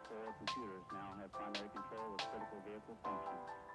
Four computers now have primary control of critical vehicle functions.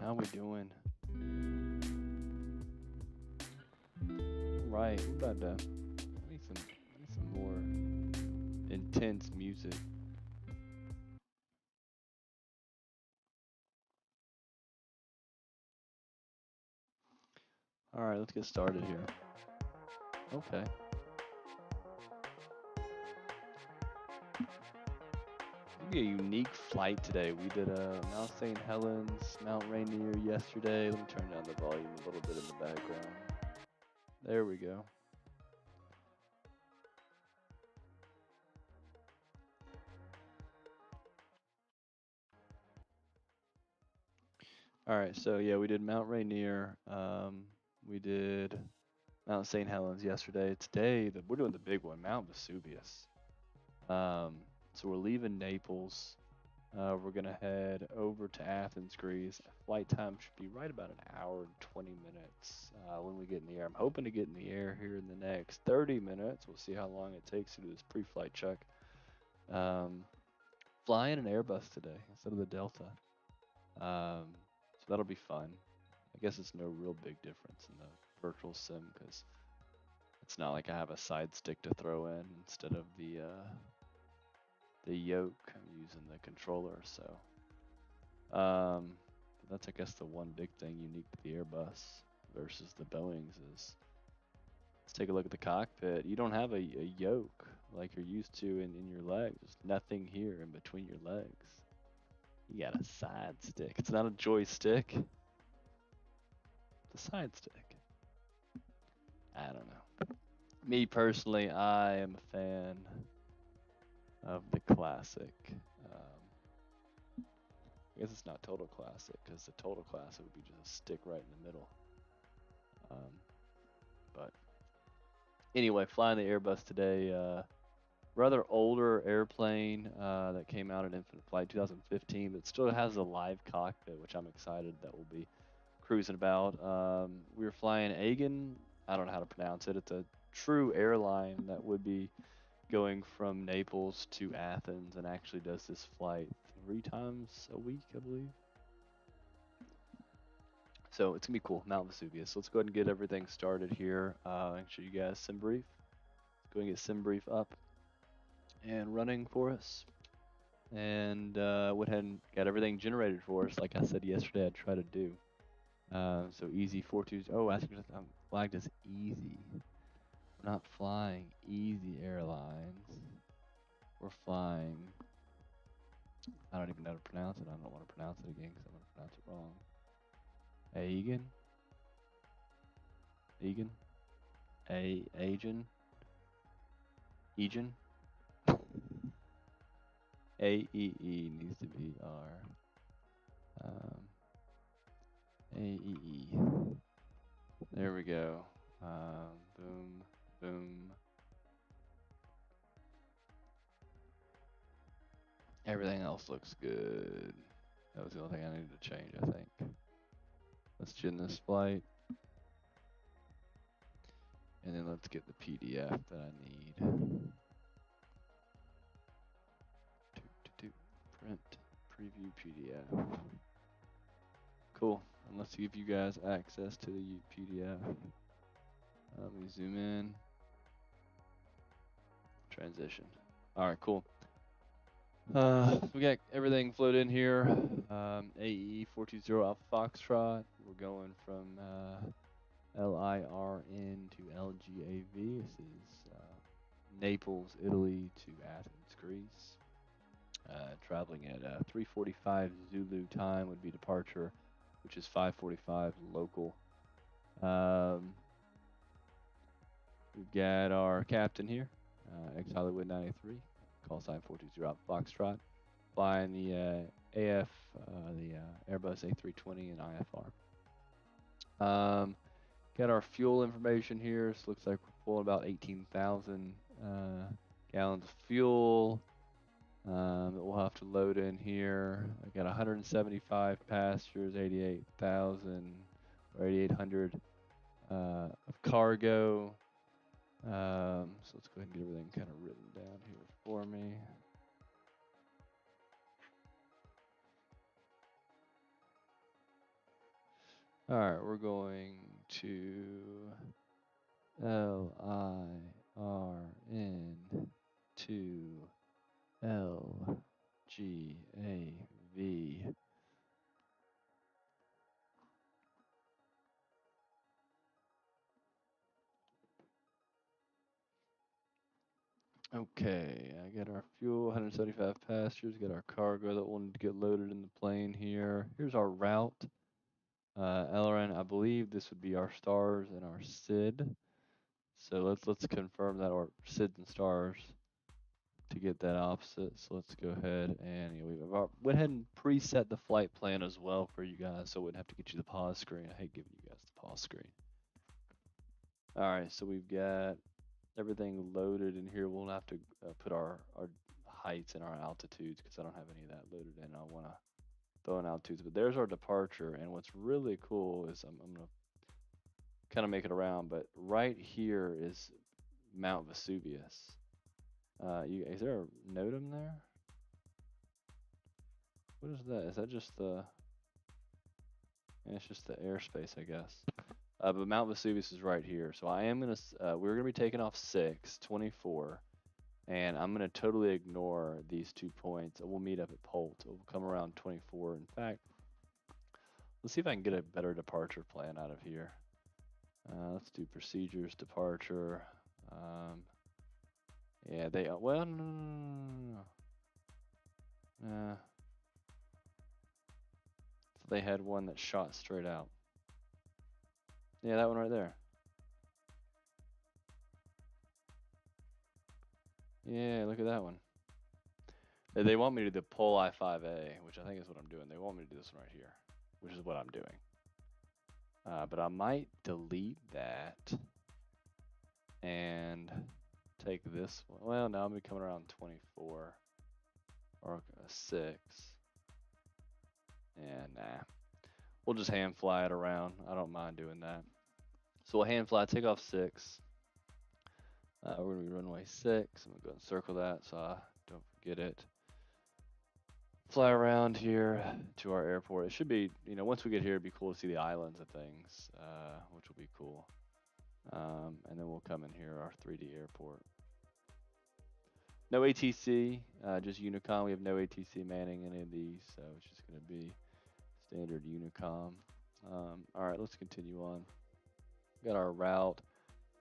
How we doing? Right, we're about to need some more intense music. All right, let's get started here. Okay. It'll be a unique flight today. We did Mount St. Helens, Mount Rainier yesterday. Let me turn down the volume a little bit in the background. There we go. All right, so yeah, we did Mount Rainier. We did Mount St. Helens yesterday. Today, we're doing the big one, Mount Vesuvius. So we're leaving Naples. We're gonna head over to Athens, Greece. Flight time should be right about an hour and 20 minutes when we get in the air. I'm hoping to get in the air here in the next 30 minutes. We'll see how long it takes to do this pre-flight check. Flying an Airbus today instead of the Delta. So that'll be fun. I guess it's no real big difference in the virtual sim because it's not like I have a side stick to throw in instead of the yoke. I'm using the controller, so that's I guess the one big thing unique to the Airbus versus the Boeings is let's take a look at the cockpit. You don't have a yoke like you're used to in your legs. There's nothing here in between your legs. You got a side stick. It's not a joystick. It's a side stick. I don't know. Me personally, I am a fan of the classic. I guess it's not total classic because the total classic would be just a stick right in the middle. But anyway, flying the Airbus today. Rather older airplane that came out in Infinite Flight 2015, but still has a live cockpit, which I'm excited that we'll be cruising about. We were flying Aegean. I don't know how to pronounce it. It's a true airline that would be going from Naples to Athens and actually does this flight 3 times a week, I believe. So it's gonna be cool, Mount Vesuvius. So let's go ahead and get everything started here. Show you guys SimBrief. Let's go ahead and get SimBrief up and running for us. And went ahead and got everything generated for us, like I said yesterday I'd try to do. So easy 42. Oh, I'm flagged as easy. We're not flying Easy Airlines. We're flying. I don't even know how to pronounce it. I don't want to pronounce it again because I'm going to pronounce it wrong. Aegean? Aegean? Aegean? Aegean? A-E-E needs to be R. A-E-E. There we go. Boom, boom. Everything else looks good. That was the only thing I needed to change, I think. Let's gen this flight. And then let's get the PDF that I need. Print, preview PDF. Cool. And let's give you guys access to the PDF. Let me zoom in. Transition. All right, cool. We got everything flowed in here. AE 420 Alpha Foxtrot. We're going from LIRN to LGAV. This is Naples, Italy to Athens, Greece. Traveling at 3:45 Zulu time would be departure, which is 5:45 local. We've got our captain here, ex-Hollywood 93, call sign 420 Alpha Foxtrot, flying the Airbus A320 and IFR. Got our fuel information here. So looks like we're pulling about 18,000 gallons of fuel. That we'll have to load in here. I got 175 passengers, 88,000 or 8,800 of cargo. So let's go ahead and get everything kind of written down here for me. All right, we're going to LIRN to LGAV. Okay, I got our fuel, 175 passengers, got our cargo that will need to get loaded in the plane here. Here's our route. LRN, I believe this would be our stars and our SID. So let's confirm that our SIDs and stars to get that opposite. So let's go ahead and we went ahead and preset the flight plan as well for you guys, so I wouldn't have to get you the pause screen. I hate giving you guys the pause screen. All right, so we've got everything loaded in here. We'll have to put our heights and our altitudes because I don't have any of that loaded in. I want to throw in altitudes, but there's our departure. And what's really cool is I'm going to kind of make it around, but right here is Mount Vesuvius. Is there a NOTAM there? What is that? Is that just the? Yeah, it's just the airspace, I guess. But Mount Vesuvius is right here, so I am gonna. We're gonna be taking off 6:24, and I'm gonna totally ignore these 2 points. We'll meet up at Polt. We'll come around 24. In fact, let's see if I can get a better departure plan out of here. Let's do procedures, departure. Yeah, they. Well, no. So they had one that shot straight out. Yeah, that one right there. Yeah, look at that one. They want me to do the Pol I-5A, which I think is what I'm doing. They want me to do this one right here, which is what I'm doing. But I might delete that and take this one. Well, now I'm gonna be coming around 24 or 6. And nah, we'll just hand fly it around. I don't mind doing that. So we'll hand fly, take off 6. We're gonna be runway 6. I'm gonna go and circle that so I don't forget it. Fly around here to our airport. It should be, once we get here, it'd be cool to see the islands of things, which will be cool. And then we'll come in here, our 3D airport. No ATC, just Unicom. We have no ATC manning any of these, so it's just going to be standard Unicom. All right, let's continue on. Got our route.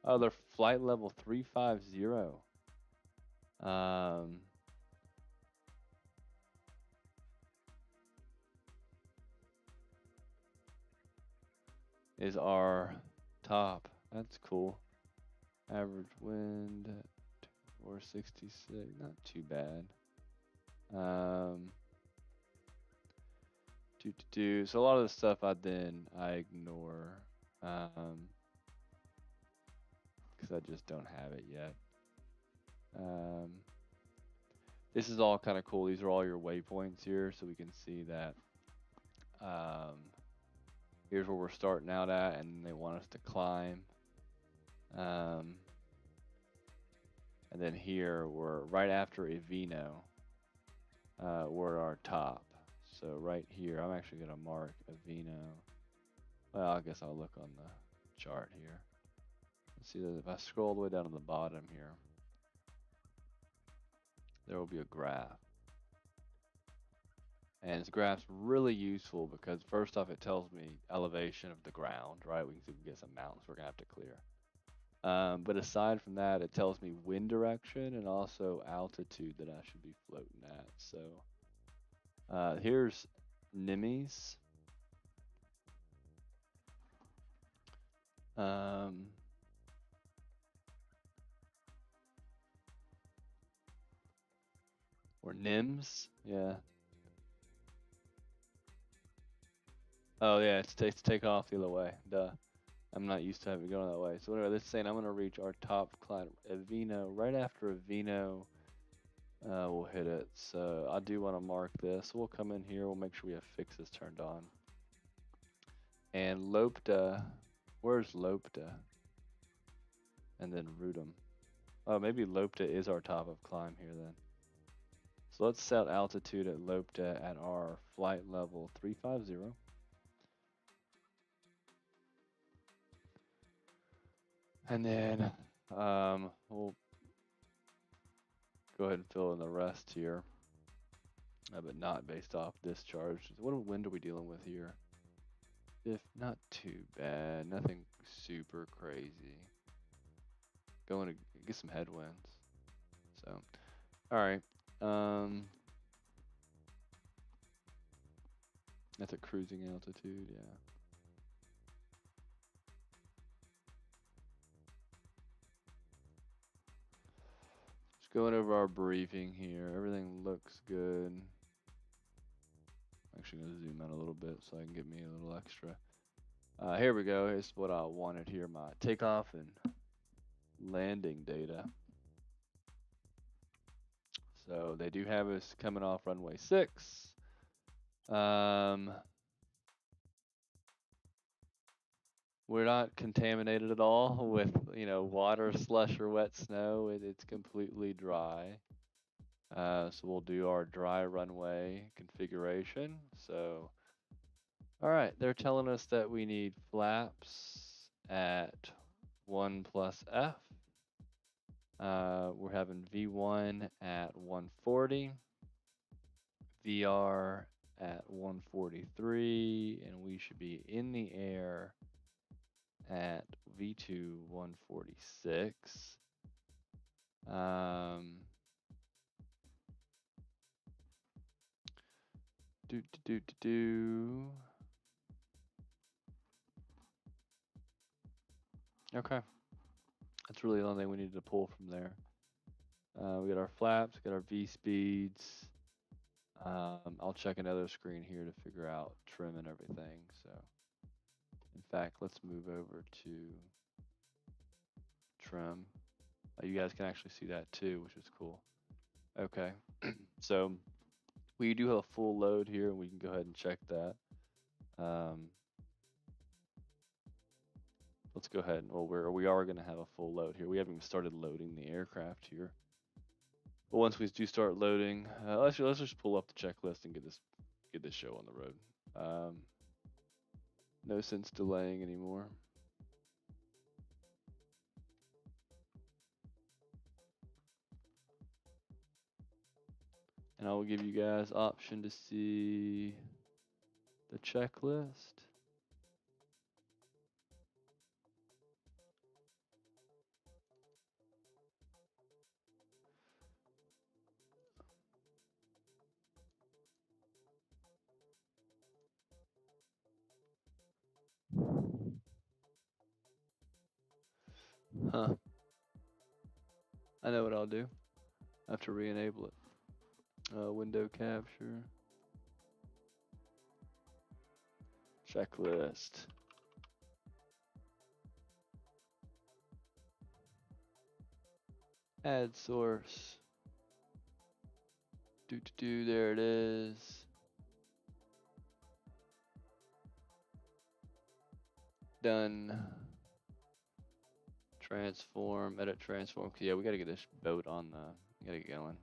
Oh, they're flight level 350. Is our top. That's cool. Average wind 466, not too bad. So a lot of the stuff I ignore because I just don't have it yet. This is all kind of cool. These are all your waypoints here, so we can see that here's where we're starting out at, and they want us to climb. And then here we're right after Avino. We're at our top. So right here, I'm actually gonna mark Avino. Well, I guess I'll look on the chart here. Let's see that if I scroll all the way down to the bottom here, there will be a graph. And this graph's really useful because first off, it tells me elevation of the ground, right? We can see we can get some mountains we're gonna have to clear. But aside from that, it tells me wind direction and also altitude that I should be floating at. So here's Nimes. Or NIMS, yeah. Oh yeah, it's take off the other way. Duh. I'm not used to having it going that way. So anyway, this is saying I'm gonna reach our top climb, Avino. Right after Avino, we'll hit it. So I do want to mark this. We'll come in here. We'll make sure we have fixes turned on. And Lopta, where's Lopta? And then Rudum. Oh, maybe Lopta is our top of climb here then. So let's set altitude at Lopta at our flight level 350. And then we'll go ahead and fill in the rest here, but not based off discharge. What wind are we dealing with here? If not too bad, nothing super crazy. Going to get some headwinds. So, all right. That's at cruising altitude, yeah. Just going over our briefing here. Everything looks good. I'm actually going to zoom out a little bit so I can get me a little extra. Here we go. Here's what I wanted here, my takeoff and landing data. So they do have us coming off runway 6. We're not contaminated at all with, water, slush, or wet snow. It's completely dry. So we'll do our dry runway configuration. So, all right, they're telling us that we need flaps at 1 plus F. We're having V1 at 140, VR at 143, and we should be in the air at V2 146. Okay. That's really the only thing we need to pull from there. We got our flaps, we got our V speeds. I'll check another screen here to figure out trim and everything. So, in fact, let's move over to trim. You guys can actually see that too, which is cool. Okay, so we do have a full load here, and we can go ahead and check that. Let's go ahead and, well, we are going to have a full load here. We haven't even started loading the aircraft here. But once we do start loading, let's just pull up the checklist and get this show on the road. No sense delaying anymore. And I will give you guys option to see the checklist. Huh. I know what I'll do. I have to re-enable it. Window capture. Checklist. Add source. There it is. Done. Transform, edit transform. Yeah, we gotta get this boat on the, gotta get going.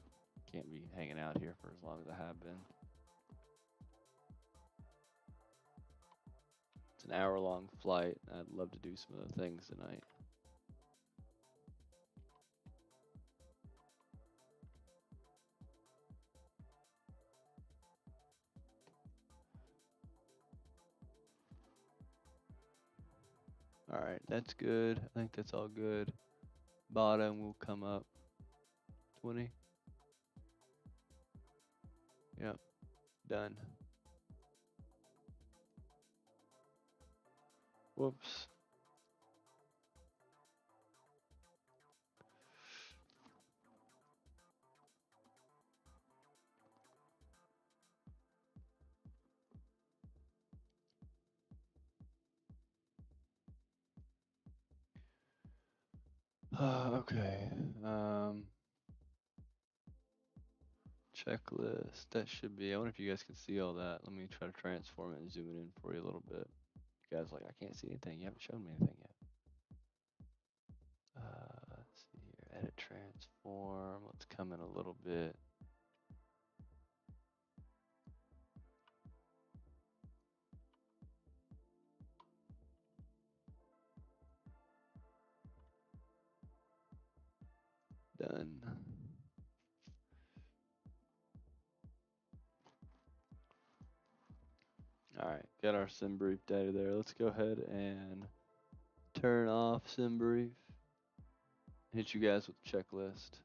Can't be hanging out here for as long as I have been. It's an hour-long flight. I'd love to do some other things tonight. All right, that's good. I think that's all good. Bottom will come up 20. Yep, done. Whoops. Okay. Checklist. That should be. I wonder if you guys can see all that. Let me try to transform it and zoom it in for you a little bit. You guys, like, I can't see anything. You haven't shown me anything yet. Let's see here. Edit transform. Let's come in a little bit. Done. All right, got our sim brief data there. Let's go ahead and turn off sim brief. Hit you guys with the checklist.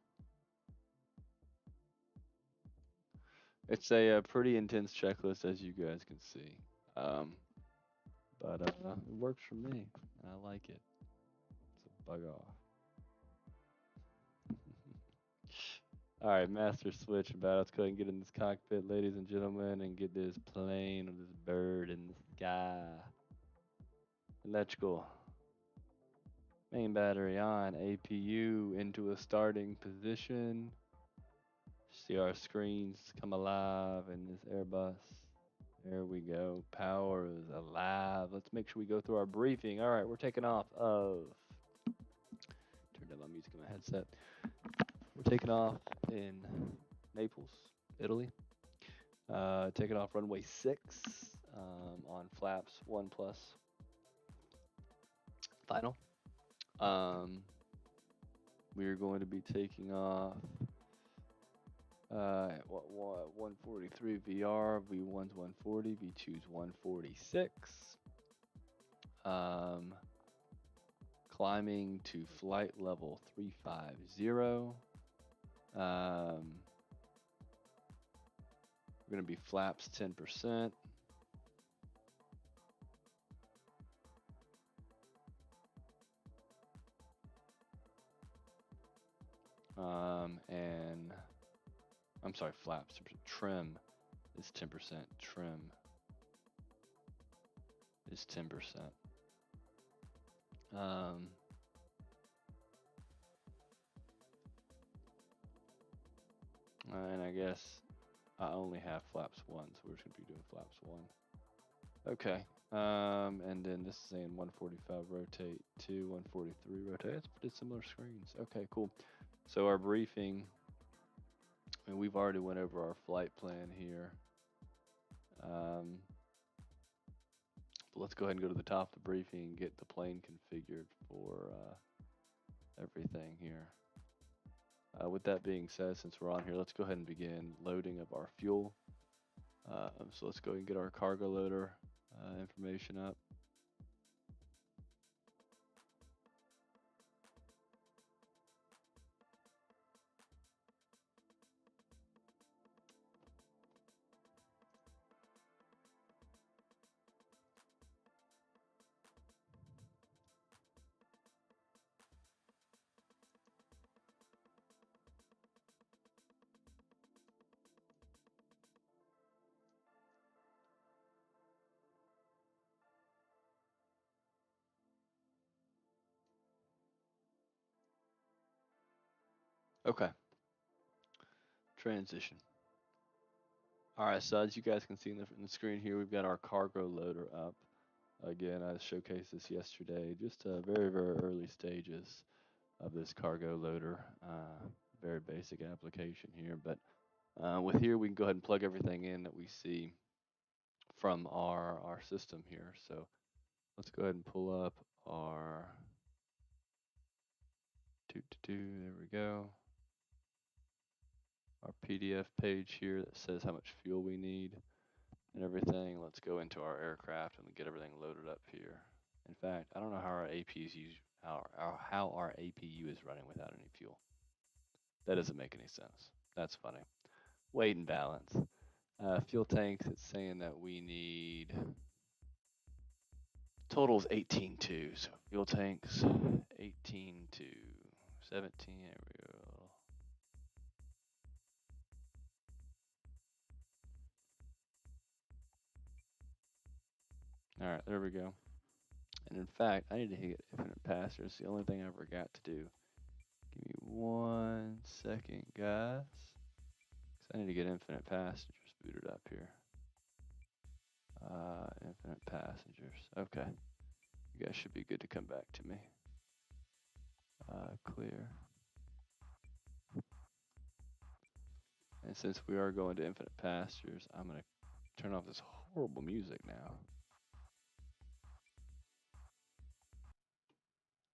It's a pretty intense checklist, as you guys can see. But it works for me, and I like it. So bug off. All right, master switch about. Let's go ahead and get in this cockpit, ladies and gentlemen, and get this plane or this bird in the sky. Electrical. Main battery on. APU into a starting position. See our screens come alive in this Airbus. There we go. Power is alive. Let's make sure we go through our briefing. All right, we're taking off of. Turn down my music in my headset. We're taking off in Naples, Italy. Taking off runway 6 on flaps 1 plus final. We're going to be taking off 143 VR, V1's 140, V2's 146. Climbing to flight level 350. We're going to be flaps 10%. And I'm sorry, flaps. Trim is 10%. Trim is 10%. And I guess I only have flaps 1, so we're just going to be doing flaps 1. Okay. And then this is saying 145 rotate to 143 rotate. It's pretty similar screens. Okay, cool. So our briefing, I mean, we've already went over our flight plan here. But let's go ahead and go to the top of the briefing and get the plane configured for everything here. With that being said, since we're on here, let's go ahead and begin loading of our fuel. So let's go ahead and get our cargo loader information up. Okay. Transition. All right, so as you guys can see in the screen here, we've got our cargo loader up. Again, I showcased this yesterday, just very, very early stages of this cargo loader. Very basic application here, but with here we can go ahead and plug everything in that we see from our system here. So let's go ahead and pull up our there we go. Our PDF page here that says how much fuel we need and everything. Let's go into our aircraft and get everything loaded up here. In fact, I don't know how our APs use how our APU is running without any fuel. That doesn't make any sense. That's funny. Weight and balance. Fuel tanks, it's saying that we need total is 18.2. So fuel tanks 18.2. 17. There we go. All right, there we go. And in fact, I need to hit infinite passenger. It's the only thing I forgot to do. Give me 1 second, guys. Because I need to get infinite passengers booted up here. Infinite passengers. Okay. You guys should be good to come back to me. Clear. And since we are going to infinite passengers, I'm going to turn off this horrible music now.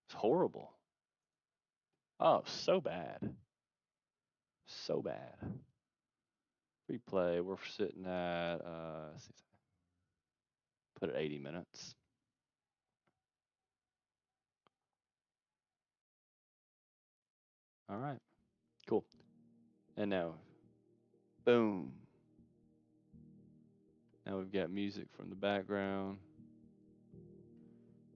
It's horrible. Oh, so bad. So bad. Replay, we're sitting at, put it 80 minutes. All right, cool. And now, boom. Now we've got music from the background.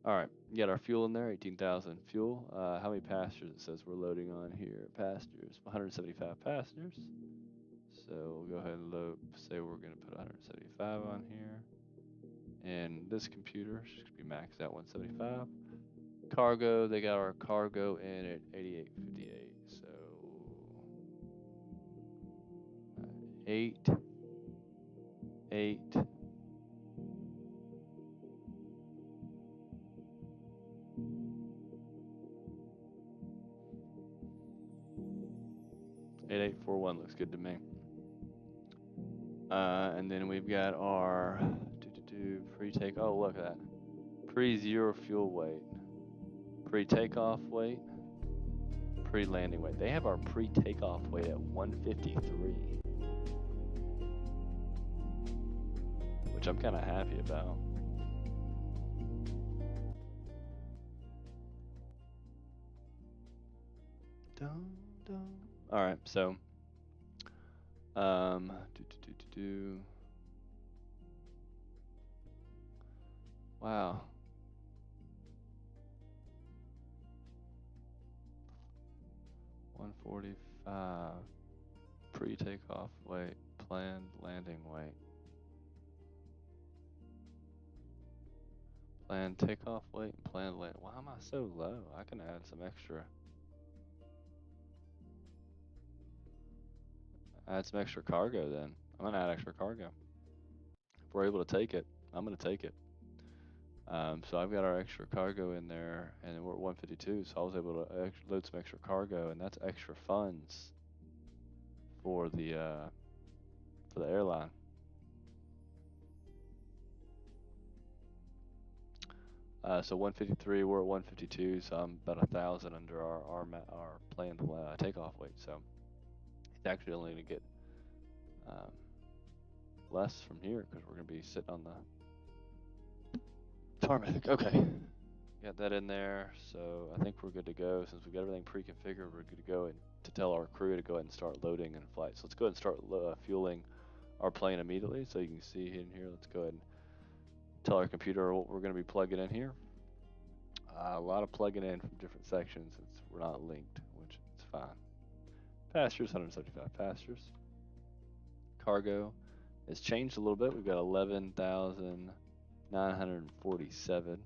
All right, you got our fuel in there, 18,000 fuel. How many passengers it says we're loading on here? Passengers, 175 passengers. So we'll go ahead and load, say we're gonna put 175 on here. And this computer should be maxed out 175. Cargo, they got our cargo in at 8858. So 8, 8, 8841 looks good to me. And then we've got our pre-take. Oh, look at that. Pre-zero fuel weight. Pre-takeoff weight. Pre-landing weight. They have our pre-takeoff weight at 153, which I'm kind of happy about. All right, so wow. $145 pre-takeoff weight, planned landing weight. Planned takeoff weight and planned land. Why am I so low? I can add some extra. Add some extra cargo then. I'm gonna add extra cargo. If we're able to take it, I'm gonna take it. So I've got our extra cargo in there, and then we're at 152. So I was able to load some extra cargo, and that's extra funds for the airline. So 153, we're at 152, so I'm about 1,000 under our planned takeoff weight. So it's actually only going to get less from here because we're going to be sitting on the tarmac. Okay, got that in there. So I think we're good to go. Since we've got everything pre-configured, we're good to go and to tell our crew to go ahead and start loading in flight. So let's go ahead and start fueling our plane immediately. So you can see in here, let's go ahead and tell our computer what we're going to be plugging in here. A lot of plugging in from different sections since we're not linked, which is fine. Passengers, 175 passengers. Cargo has changed a little bit. We've got 11,947.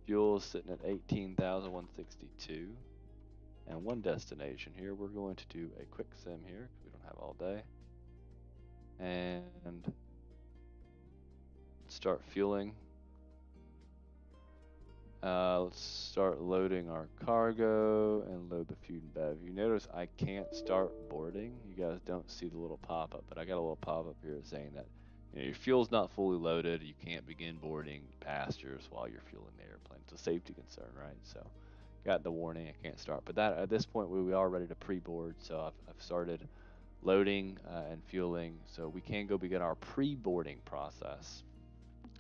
Fuel is sitting at 18,162. And one destination here. We're going to do a quick sim here because we don't have all day. And start fueling. Let's start loading our cargo and load the food and bev. You notice I can't start boarding. You guys don't see the little pop-up, but I got a little pop-up here saying that your fuel's not fully loaded. You can't begin boarding passengers while you're fueling the airplane. It's a safety concern, right? So got the warning, I can't start. But that at this point we are ready to pre-board, so I've started loading and fueling, so we can go begin our pre-boarding process.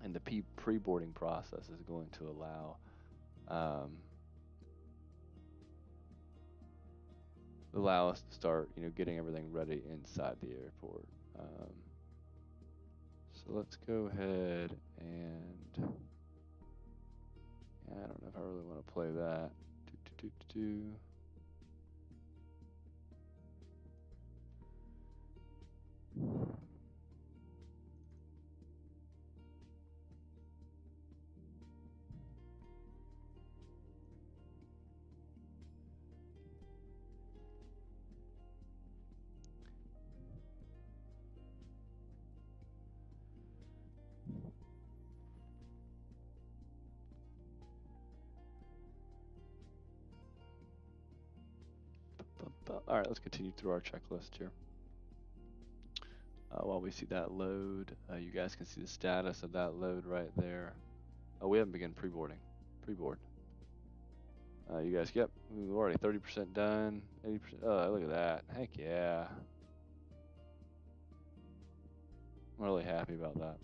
And the pre-boarding process is going to allow us to start, getting everything ready inside the airport. So let's go ahead and I don't know if I really want to play that. All right, let's continue through our checklist here. While we see that load, you guys can see the status of that load right there. Oh, we haven't begun pre-boarding. Pre-board. You guys, yep, we're already 30% done, 80%. Oh, look at that. Heck yeah. I'm really happy about that.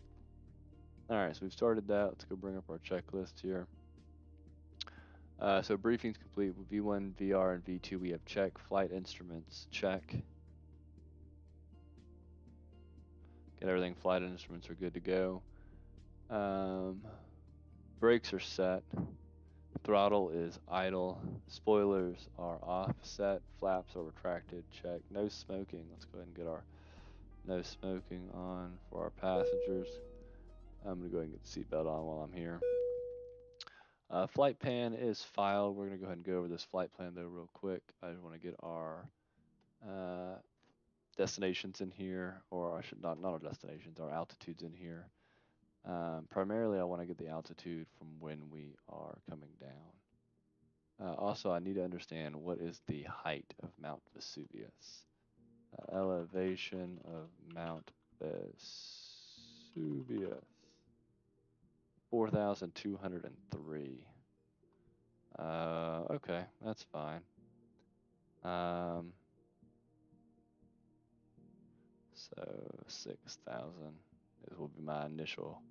All right, so we've started that. Let's go bring up our checklist here. So briefing's complete with V1, VR, and V2. We have check. Flight instruments, check. Get everything. Flight instruments are good to go. Brakes are set. Throttle is idle. Spoilers are offset. Flaps are retracted. Check. No smoking. Let's go ahead and get our no smoking on for our passengers. I'm going to go ahead and get the seatbelt on while I'm here. Flight plan is filed. We're going to go ahead and go over this flight plan though real quick. I just want to get our destinations in here, or I should not our destinations, our altitudes in here. Primarily, I want to get the altitude from when we are coming down. Also, I need to understand what is the height of Mount Vesuvius. Elevation of Mount Vesuvius. 4,203. Okay, that's fine. So 6,000 will be my initial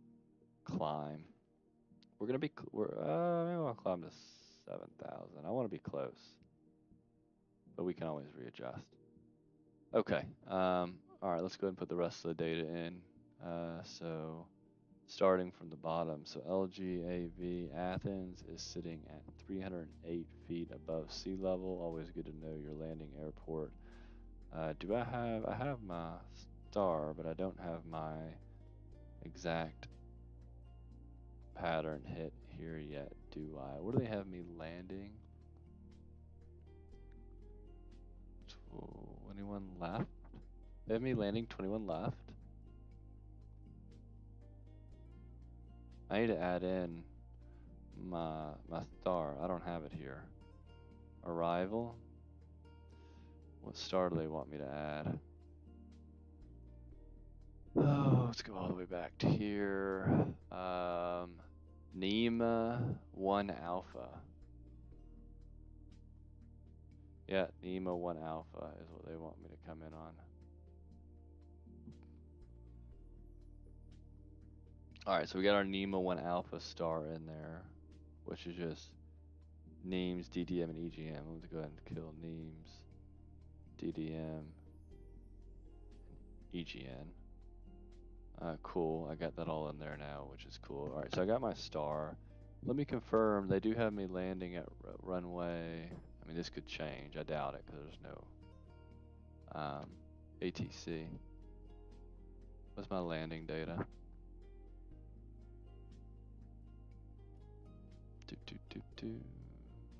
climb. We're gonna be, maybe I'll climb to 7,000. I want to be close, but we can always readjust. Okay. All right. Let's go ahead and put the rest of the data in. So starting from the bottom, so LGAV Athens is sitting at 308 feet above sea level. Always good to know your landing airport. I have my star, but I don't have my exact pattern hit here yet, do I? Where do they have me landing? 21 left? They have me landing 21 left? I need to add in my star. I don't have it here. Arrival? What star do they want me to add? Oh, let's go all the way back to here. NEMA 1 Alpha. Yeah, NEMA 1 Alpha is what they want me to come in on. Alright, so we got our NEMA 1 Alpha star in there, which is just NEAMS, DDM, and EGM. Let's go ahead and kill NEAMS, DDM, EGN. Cool, I got that all in there now, which is cool. Alright, so I got my star. Let me confirm, they do have me landing at runway. I mean, this could change. I doubt it, because there's no ATC. What's my landing data?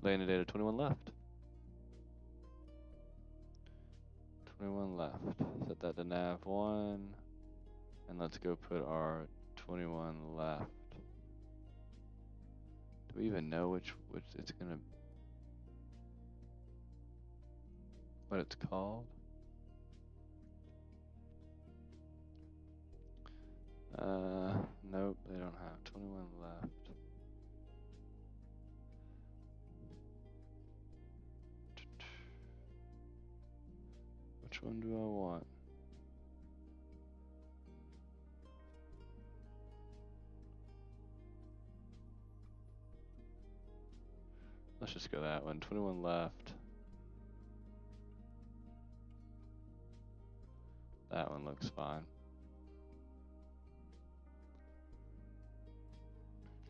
Landing data 21 left. 21 left. Set that to nav 1. And let's go put our 21 left. Do we even know which it's gonna, what it's called? Nope, they don't have 21 left. Which one do I want? Let's just go that one. 21 left. That one looks fine.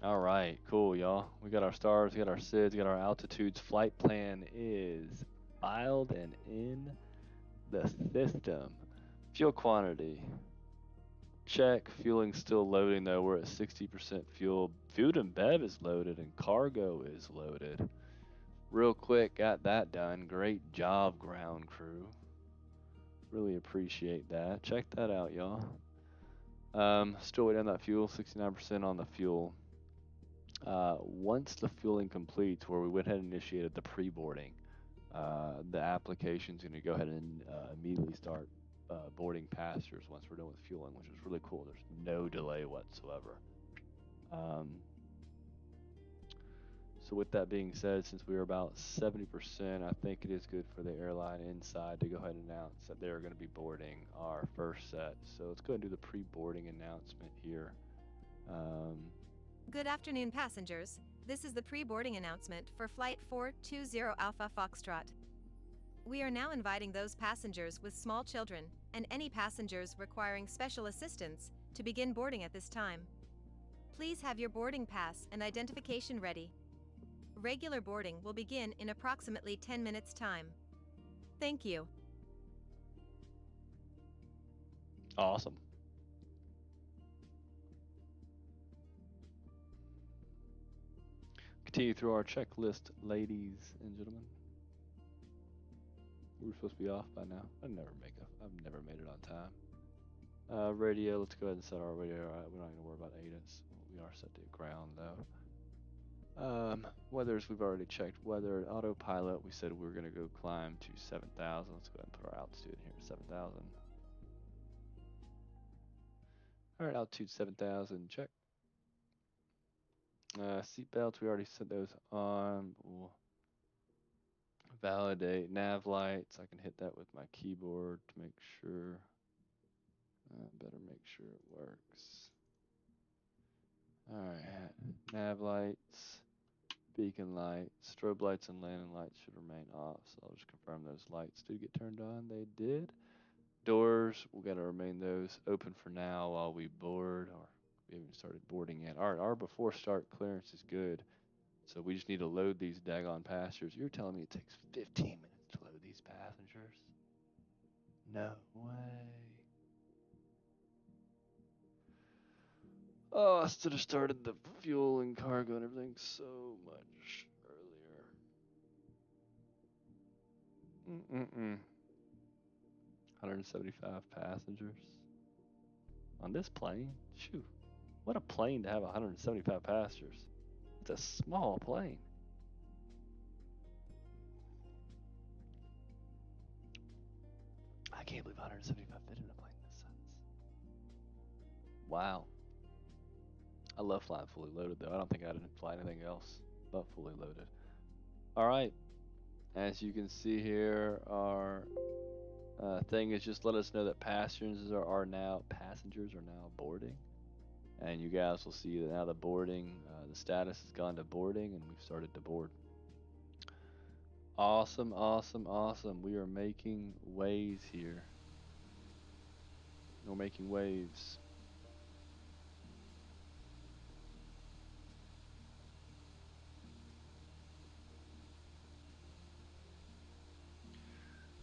All right, cool, y'all. We got our stars, we got our SIDs, we got our altitudes. Flight plan is filed and in the system. Fuel quantity. Check. Fueling still loading though. We're at 60% fuel. Food and bev is loaded and cargo is loaded. Real quick, got that done. Great job, ground crew. Really appreciate that. Check that out, y'all. Still waiting on that fuel. 69% on the fuel. Once the fueling completes, where we went ahead and initiated the pre-boarding, the application's going to go ahead and immediately start boarding passengers once we're done with fueling, which is really cool. There's no delay whatsoever. So with that being said, since we are about 70%, I think it is good for the airline inside to go ahead and announce that they're going to be boarding our first set. So let's go ahead and do the pre-boarding announcement here. Good afternoon, passengers. This is the pre-boarding announcement for Flight 420 Alpha Foxtrot. We are now inviting those passengers with small children and any passengers requiring special assistance to begin boarding at this time. Please have your boarding pass and identification ready. Regular boarding will begin in approximately 10 minutes' time. Thank you. Awesome. Continue through our checklist, ladies and gentlemen. We're supposed to be off by now. I've never made it on time. Radio, let's go ahead and set our radio. We're not going to worry about ATIS. We are set to ground though. Weathers, we've already checked. Weather, autopilot, we said we were going to go climb to 7,000. Let's go ahead and put our altitude in here, 7,000. All right, altitude 7,000, check. Seat belts, we already set those on. We'll validate nav lights. I can hit that with my keyboard to make sure. Better make sure it works. All right, nav lights, beacon lights, strobe lights, and landing lights should remain off. So I'll just confirm those lights do get turned on. They did. Doors, we got to remain those open for now while we board, or we haven't started boarding yet. Our before start clearance is good. So we just need to load these daggone passengers. You're telling me it takes 15 minutes to load these passengers? No way. Oh, I should have started the fuel and cargo and everything so much earlier. 175 passengers on this plane. Shoo, what a plane to have 175 passengers. It's a small plane. I can't believe 175 fit in a plane this size. Wow. I love flying fully loaded though. I don't think I didn't fly anything else but fully loaded. All right. As you can see here, our thing is just let us know that passengers are now boarding, and you guys will see that now the boarding, the status has gone to boarding, and we've started to board. Awesome, awesome, awesome. We are making waves here. We're making waves.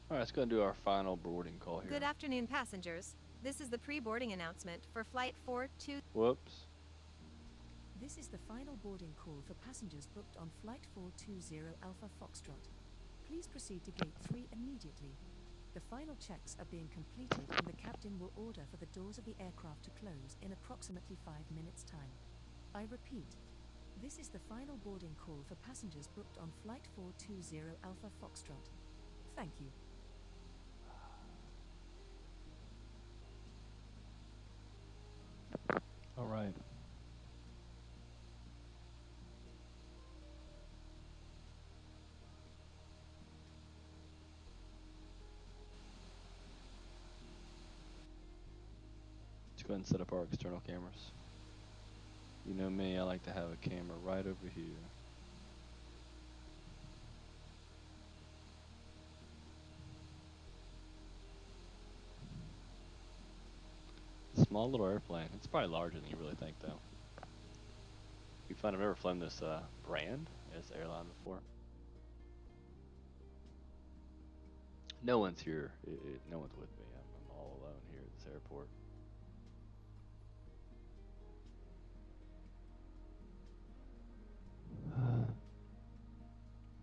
All right, let's go and do our final boarding call here. Good afternoon, passengers. This is the pre-boarding announcement for Flight 420. Whoops. This is the final boarding call for passengers booked on Flight 420 Alpha Foxtrot. Please proceed to Gate 3 immediately. The final checks are being completed and the captain will order for the doors of the aircraft to close in approximately 5 minutes' time. I repeat, this is the final boarding call for passengers booked on Flight 420 Alpha Foxtrot. Thank you. All right. Let's go ahead and set up our external cameras. You know me, I like to have a camera right over here. Small little airplane. It's probably larger than you really think, though. You find I've never flown this brand as airline before. No one's here. No one's with me. I'm all alone here at this airport.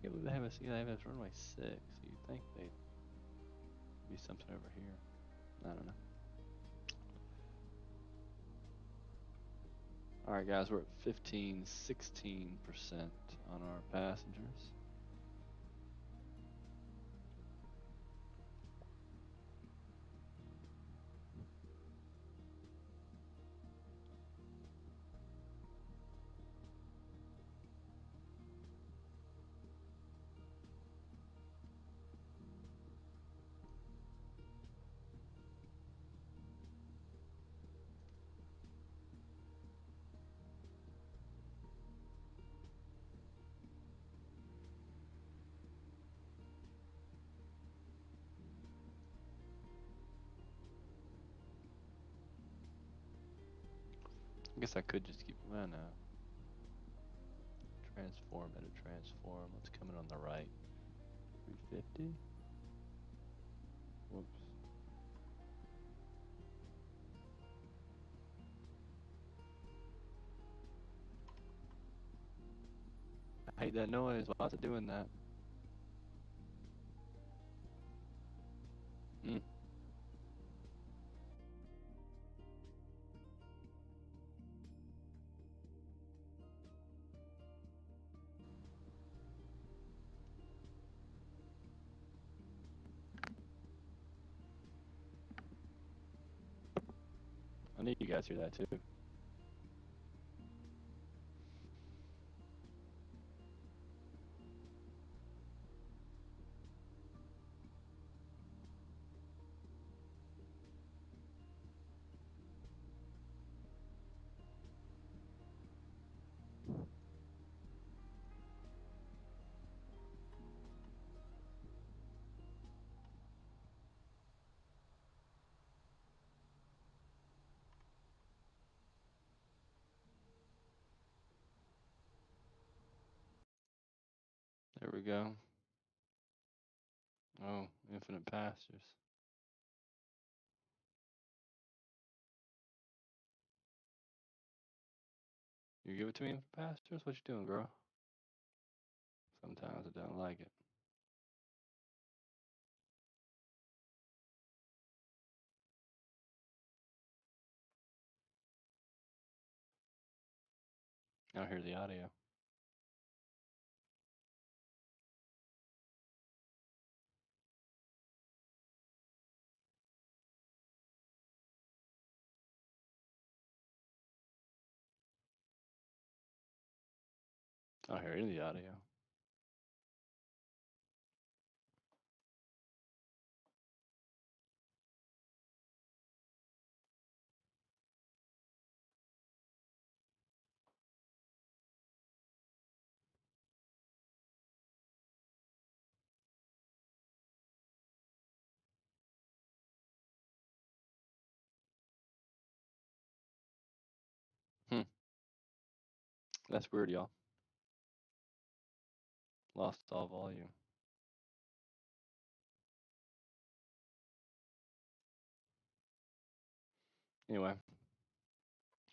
Yeah, they have us runway 6. You'd think they'd be something over here. I don't know. Alright guys, we're at 16% on our passengers. I guess I could just keep. Well, no. Transform, edit, transform. What's coming on the right? 350. Whoops. I hate that noise. Why is it doing that? Hmm. I need you guys hear that too. There we go. Oh, infinite pastures. You give it to me, infinite pastures? What you doing, girl? Sometimes I don't like it. I don't hear the audio. I don't hear any of the audio. Hmm. That's weird, y'all. Lost all volume. Anyway,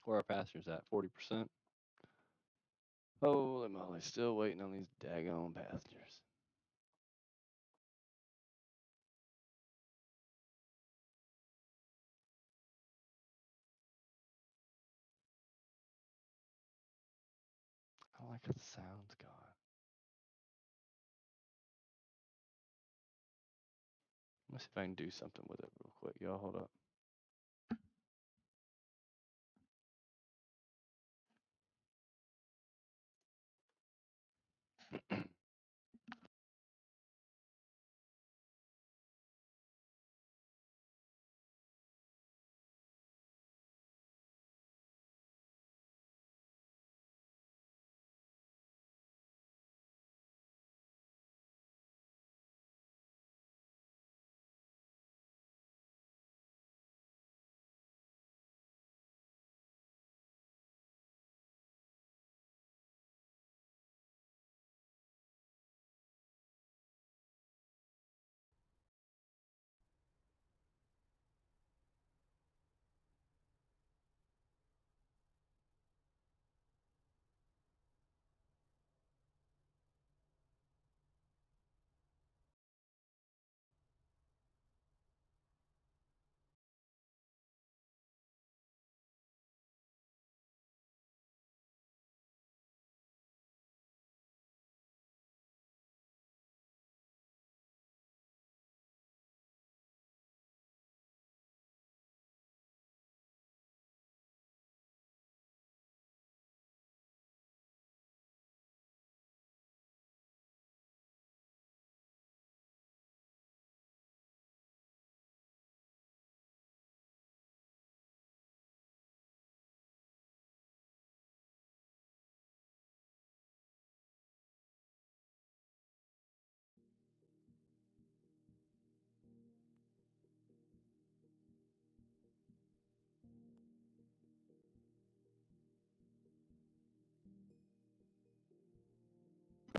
where are pastures at? 40%. Holy moly, still waiting on these daggone pastures. I don't like how the sound's gone. Let's see if I can do something with it real quick. Y'all hold up.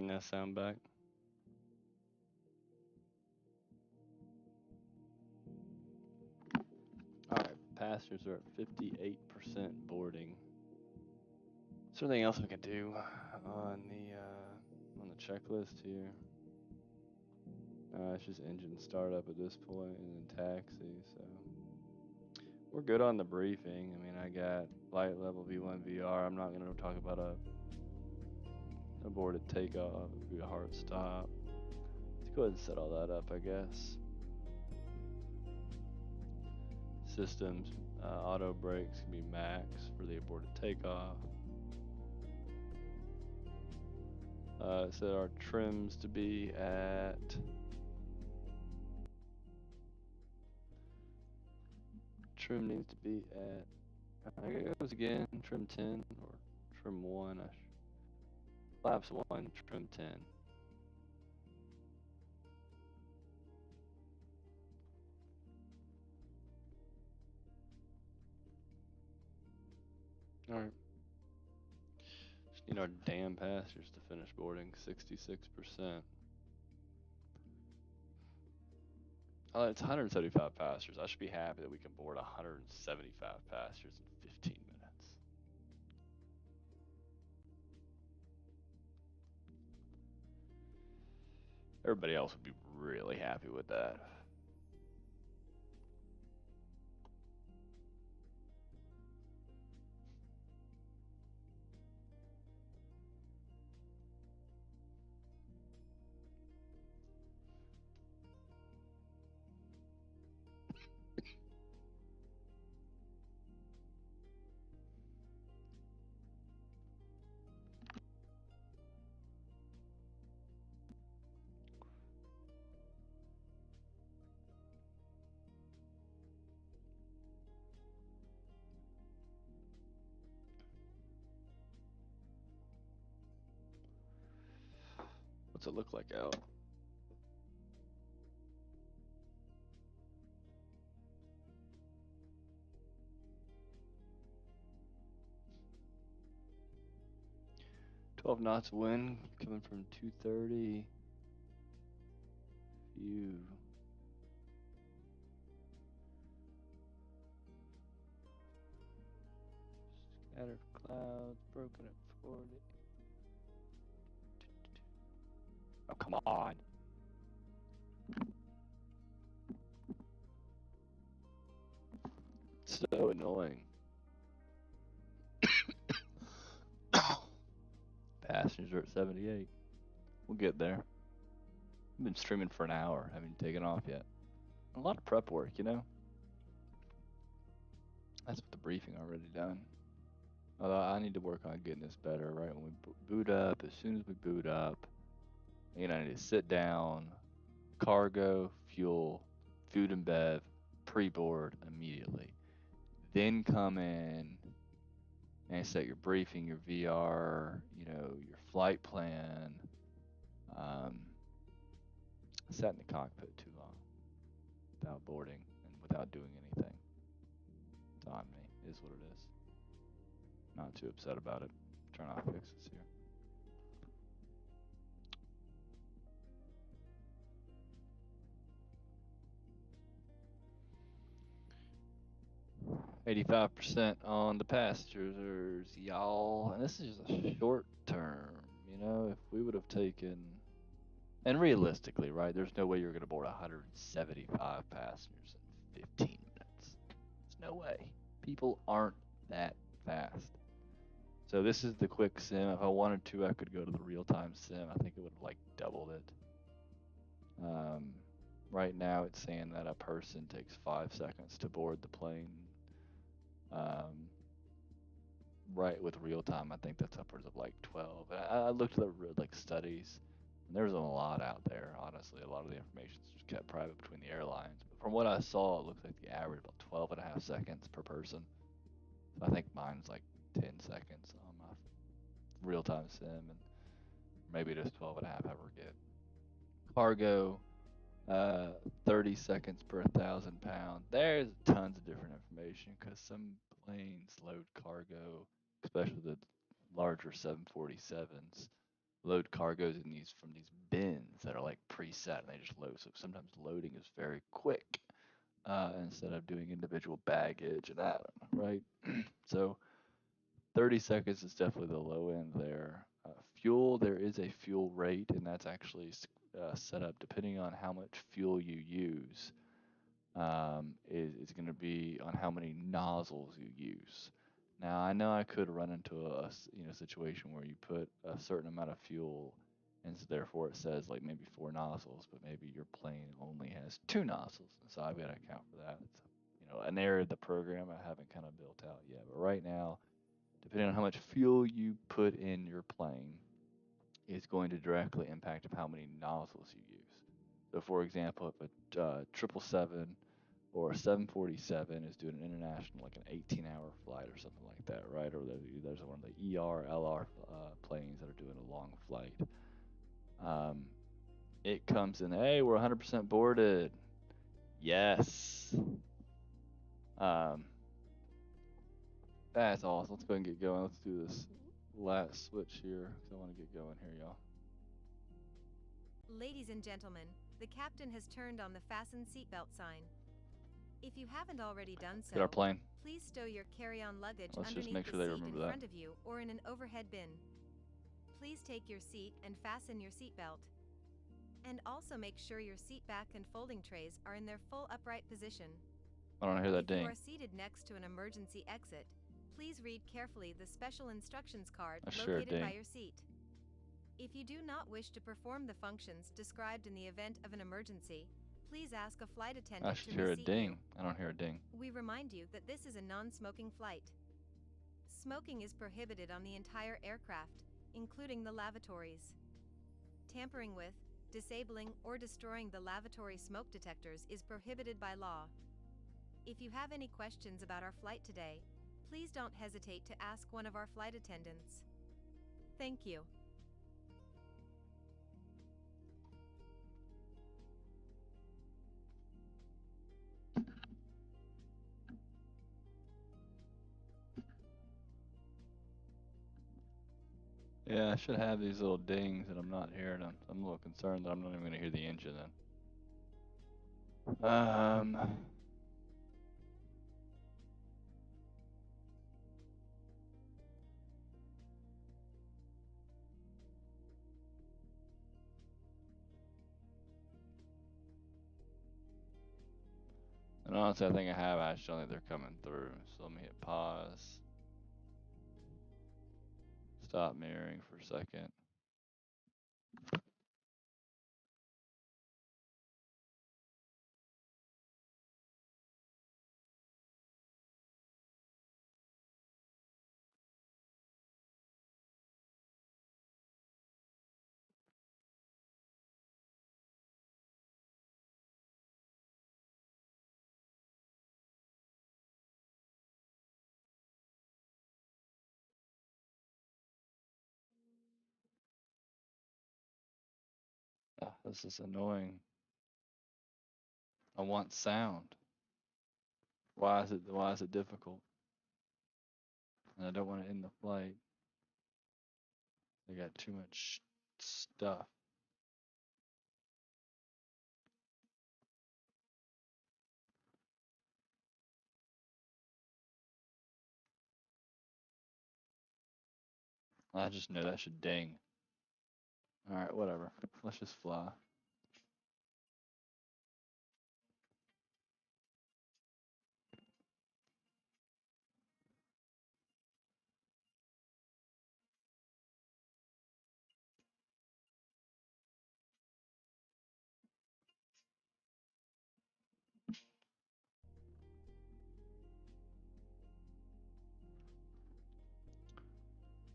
getting that sound back? Alright, passengers are at 58% boarding. Is there anything else we can do on the checklist here? It's just engine startup at this point and then taxi, so we're good on the briefing. I mean, I got flight level V1 VR. I'm not going to talk about a aborted takeoff. It'd be a hard stop. Let's go ahead and set all that up, I guess. Systems, auto brakes can be max for the aborted takeoff. Set our trims to be at trim needs to be at, here it goes again, trim 10 or trim 1. Flaps 1, trim 10. Alright. Just need our damn passengers to finish boarding, 66%. It's 175 passengers. I should be happy that we can board 175 passengers in 15 minutes. Everybody else would be really happy with that. What's it look like out? Knots wind coming from 230. Phew. Scattered clouds, broken at 40. Oh, come on. So annoying. Passengers are at 78. We'll get there. I've been streaming for an hour, haven't taken off yet. A lot of prep work, you know? That's what the briefing already done. Although I need to work on getting this better, right? When we boot up, as soon as we boot up, I need to sit down, cargo, fuel, food and bev, pre-board immediately. Then come in and set your briefing, your VR, your flight plan. Sat in the cockpit too long without boarding and without doing anything. It's on me, is what it is. Not too upset about it. Trying to fix this here. 85% on the passengers, y'all. And this is just a short term. If we would have taken, and realistically, right, there's no way you're going to board 175 passengers in 15 minutes. There's no way. People aren't that fast. So this is the quick sim. If I wanted to, I could go to the real-time sim. I think it would have doubled it. Right now it's saying that a person takes 5 seconds to board the plane. Right, with real-time, I think that's upwards of 12. I looked at the studies, and there's a lot out there. Honestly, a lot of the information is kept private between the airlines. But from what I saw, it looks like the average about 12 and a half seconds per person. So I think mine's 10 seconds on my real-time sim, and maybe just 12 and a half ever get. Cargo, 30 seconds per 1,000 pounds. There's tons of different information because some planes load cargo, especially the larger 747s, load cargoes in these from these bins that are like preset and they just load. So sometimes loading is very quick instead of doing individual baggage and that, right? So 30 seconds is definitely the low end there. Fuel, there is a fuel rate, and that's actually set up depending on how much fuel you use. Is going to be on how many nozzles you use. Now, I know I could run into a situation where you put a certain amount of fuel, and so therefore it says like maybe 4 nozzles, but maybe your plane only has 2 nozzles, and so I've got to account for that. It's an area of the program I haven't kind of built out yet, but right now, depending on how much fuel you put in your plane, is going to directly impact of how many nozzles you use. So, for example, if a 777 or a 747 is doing an international, like an 18-hour flight or something like that, right? Or there's one of the LR planes that are doing a long flight. It comes in, hey, we're 100% boarded. Yes. That's awesome. Let's go ahead and get going. Let's do this last switch here because I want to get going here, y'all. Ladies and gentlemen, the captain has turned on the fasten seatbelt sign. If you haven't already done so, Get our plane. please stow your carry-on luggage Let's just underneath make sure the they seat in remember that. front of you or in an overhead bin. Please take your seat and fasten your seatbelt. And also make sure your seat back and folding trays are in their full upright position. I don't hear that If ding. you are seated next to an emergency exit, please read carefully the special instructions card located by your seat. If you do not wish to perform the functions described in the event of an emergency, please ask a flight attendant I should to hear a reseat ding. you. I don't hear a ding. We remind you that this is a non-smoking flight. Smoking is prohibited on the entire aircraft, including the lavatories. Tampering with, disabling, or destroying the lavatory smoke detectors is prohibited by law. If you have any questions about our flight today, please don't hesitate to ask one of our flight attendants. Thank you. Yeah, I should have these little dings and I'm not hearing them. I'm a little concerned that I'm not even going to hear the engine then. And honestly, I think I have actually. I think they're coming through. So let me hit pause. Stop mirroring for a second. This is annoying. I want sound. Why is it difficult? And I don't want to end the flight. They got too much stuff. I just know that should ding. Alright, whatever. Let's just fly.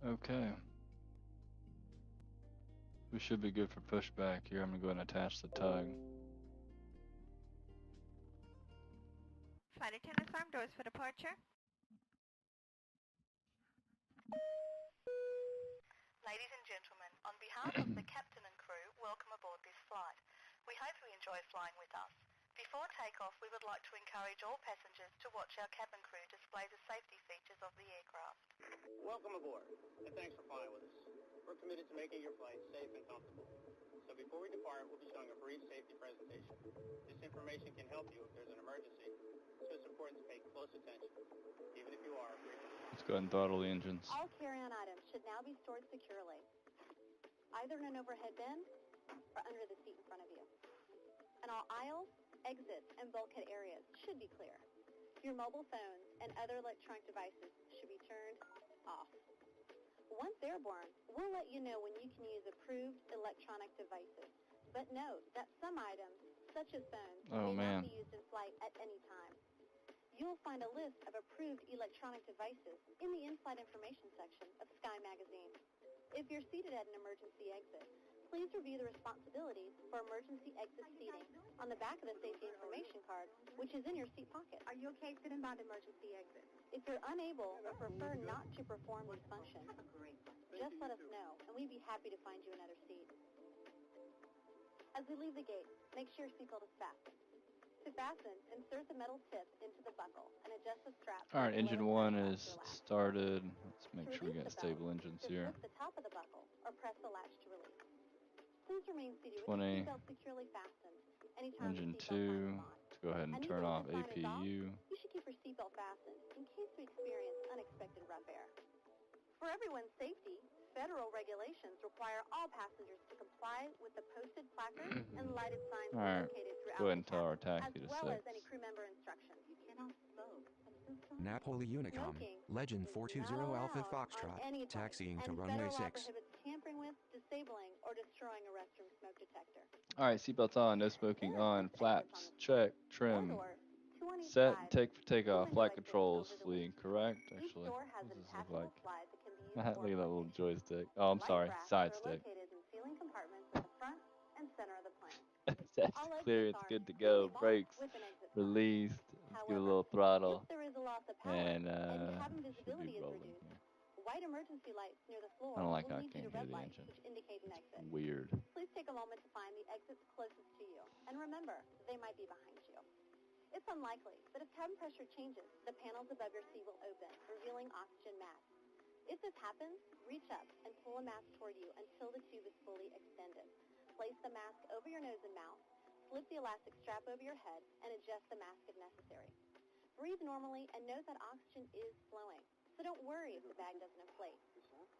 Okay. We should be good for pushback here. I'm going to go ahead and attach the tug. Flight attendants, arm doors for departure. Ladies and gentlemen, on behalf of the captain and crew, welcome aboard this flight. We hope you enjoy flying with us. Before takeoff, we would like to encourage all passengers to watch our cabin crew display the safety features of the aircraft. Welcome Welcome aboard, and thanks for flying with us. We're committed to making your flight safe and comfortable. So before we depart, we'll be showing a brief safety presentation. This information can help you if there's an emergency, so it's important to pay close attention, even if you are a frequent flyer. Let's go ahead and throttle the engines. All carry-on items should now be stored securely, either in an overhead bin or under the seat in front of you. And all aisles, exits, and bulkhead areas should be clear. Your mobile phones and other electronic devices should be turned off. Once airborne, we'll let you know when you can use approved electronic devices. But note that some items, such as phones, may not be used in flight at any time. You'll find a list of approved electronic devices in the in-flight information section of Sky Magazine. If you're seated at an emergency exit, please review the responsibilities for emergency exit seating on the back of the safety information card, which is in your seat pocket. Are you okay sitting by the emergency exit? If you're unable or prefer not to perform these functions, just let us know, and we'd be happy to find you another seat. As we leave the gate, make sure your seatbelt is fastened. To fasten, insert the metal tip into the buckle and adjust the strap. All right, engine 1 is started. Let's make sure we got stable engines here. Flip the top of the buckle or press the latch to release. Please remain seated with 20. your seatbelt securely fastened. Anytime Engine the seatbelt 2. sign is on. Let's go ahead and turn off APU. You should keep your seatbelt fastened in case we experience unexpected rough air. For everyone's safety, federal regulations require all passengers to comply with the posted placards and lighted signs located throughout go ahead and the tell our cabin, taxi as to well as 6. any crew member instructions. You cannot smoke. Naples Unicom, Legend 420 Alpha Foxtrot, taxiing to runway 6. Prohibits tampering with, disabling, or destroying a restroom smoke detector. All right, seatbelts on, no smoking on, flaps, check, trim, set, take for takeoff, flight controls, fleeing correct. Actually, what does this look like? Look at that little joystick. Oh, I'm sorry, side stick. That's clear, it's good to go. Brakes released. Let's give it a little throttle. And should be rolling here. White emergency lights near the floor I don't like how I will lead can't to hear red the lights, engine. which indicate an exit. Weird. Please take a moment to find the exits closest to you. And remember, they might be behind you. It's unlikely, but if cabin pressure changes, the panels above your seat will open, revealing oxygen masks. If this happens, reach up and pull a mask toward you until the tube is fully extended. Place the mask over your nose and mouth, slip the elastic strap over your head, and adjust the mask if necessary. Breathe normally and note that oxygen is flowing, so don't worry if the bag doesn't inflate.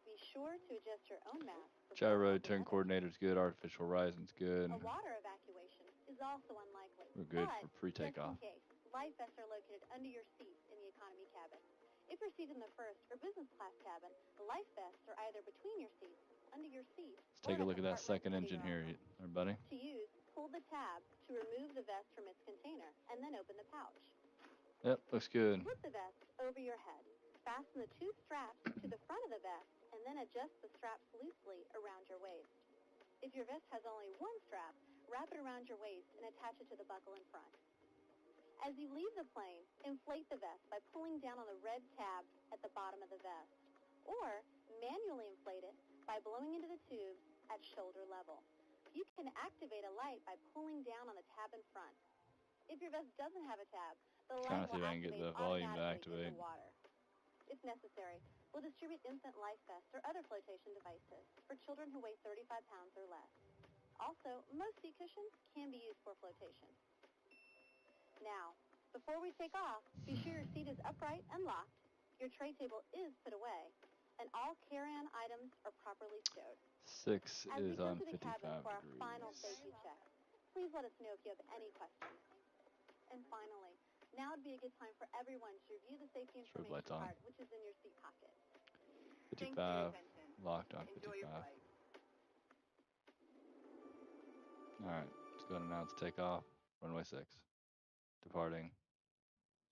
Be sure to adjust your own mask. Gyro turn coordinator's good. Artificial horizon's good. A water evacuation is also unlikely. We're good but for pre-takeoff. Just in case, life vests are located under your seats in the economy cabin. If you're seated in the first or business class cabin, the life vests are either between your seats, under your seat. Let's take a look at that second engine here, everybody. To use, pull the tab to remove the vest from its container, and then open the pouch. Yep, looks good. Flip the vest over your head. Fasten the two straps to the front of the vest, and then adjust the straps loosely around your waist. If your vest has only one strap, wrap it around your waist and attach it to the buckle in front. As you leave the plane, inflate the vest by pulling down on the red tabs at the bottom of the vest, or manually inflate it by blowing into the tubes at shoulder level. You can activate a light by pulling down on the tab in front. If your vest doesn't have a tab, the light will activate automatically in the water. If necessary, we'll distribute infant life vests or other flotation devices for children who weigh 35 pounds or less. Also, most seat cushions can be used for flotation. Now, before we take off, be sure your seat is upright and locked, your tray table is put away, and all carry-on items are properly stowed. 6 is on 55 for our degrees. final safety check, please let us know if you have any questions. And finally, now would be a good time for everyone to review the safety information card, which is in your seat pocket. 55, locked on 55. Alright, let's go ahead and announce takeoff. Runway 6. Departing.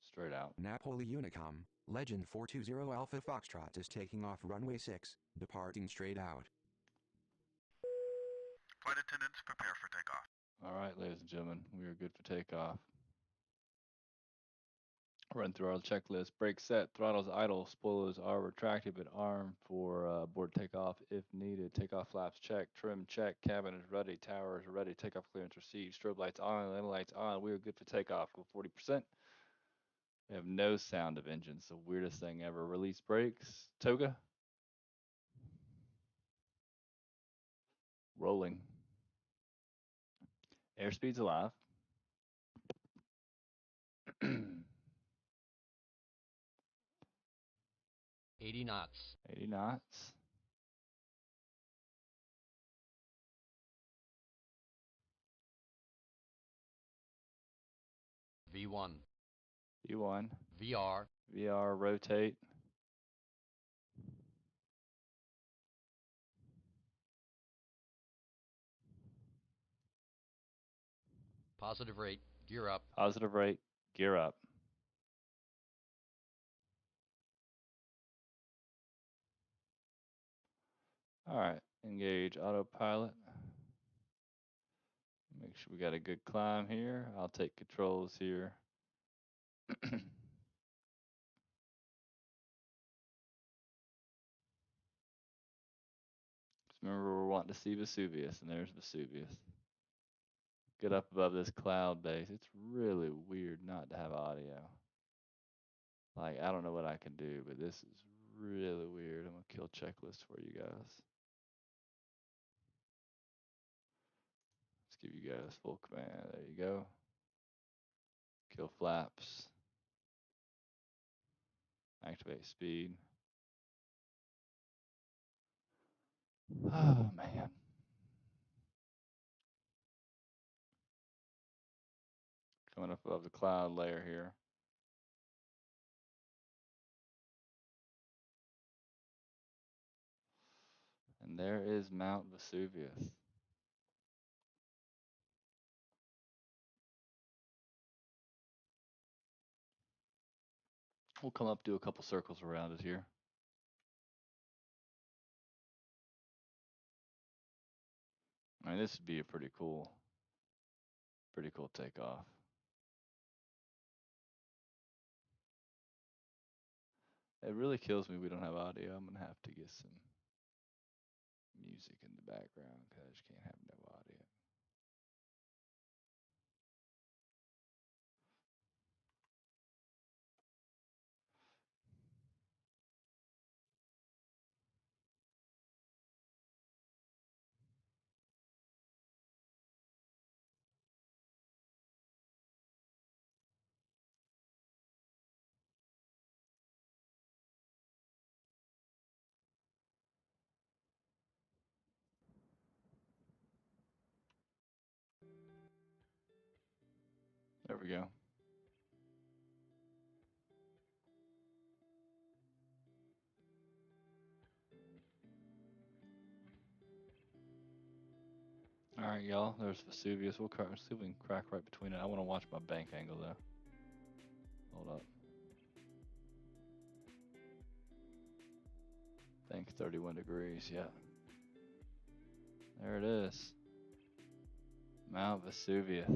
Straight out. Naples Unicom, Legend 420 Alpha Foxtrot is taking off runway 6, departing straight out. Flight attendants, prepare for takeoff. Alright, ladies and gentlemen, we are good for takeoff. Run through our checklist. Brake set, throttles idle, spoilers are retracted but armed for board takeoff if needed. Takeoff flaps check, trim check, cabin is ready, tower is ready, takeoff clearance received, strobe lights on, landing lights on. We are good for takeoff. Go 40%. We have no sound of engines. The weirdest thing ever. Release brakes. Toga. Rolling. Airspeed's alive. 80 knots. 80 knots. V1. V1. VR. VR, rotate. Positive rate. Gear up. Positive rate, gear up. All right, engage autopilot. Make sure we got a good climb here. I'll take controls here. Just remember we're wanting to see Vesuvius, and there's Vesuvius. Get up above this cloud base. It's really weird not to have audio. Like, I don't know what I can do, but this is really weird. I'm going to kill checklist for you guys. Let's give you guys full command. There you go. Kill flaps. Activate speed. Oh, man. Coming up above the cloud layer here. And there is Mount Vesuvius. We'll come up, do a couple circles around it here. I mean, this would be a pretty cool takeoff. It really kills me we don't have audio. I'm gonna have to get some music in the background because I just can't have no audio. There we go. All right, y'all. There's Vesuvius. We'll see if we can crack right between it. I want to watch my bank angle though. Hold up. Bank 31 degrees. Yeah. There it is. Mount Vesuvius.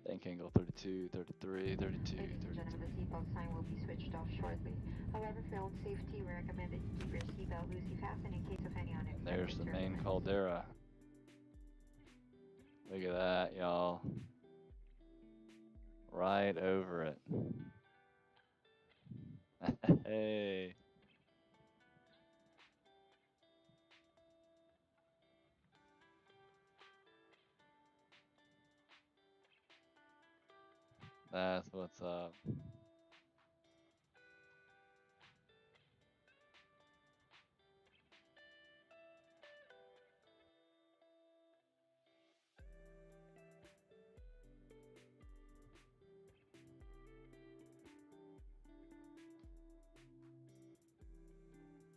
Bank angle 32, 33, 32, Ladies and 32. gentlemen, the seatbelt sign will be switched off shortly. However, for your own safety, we recommend that you keep your seatbelt loosely fastened in case of any unexpected There's the main turbulence. caldera. Look at that, y'all. Right over it. Hey. That's what's up.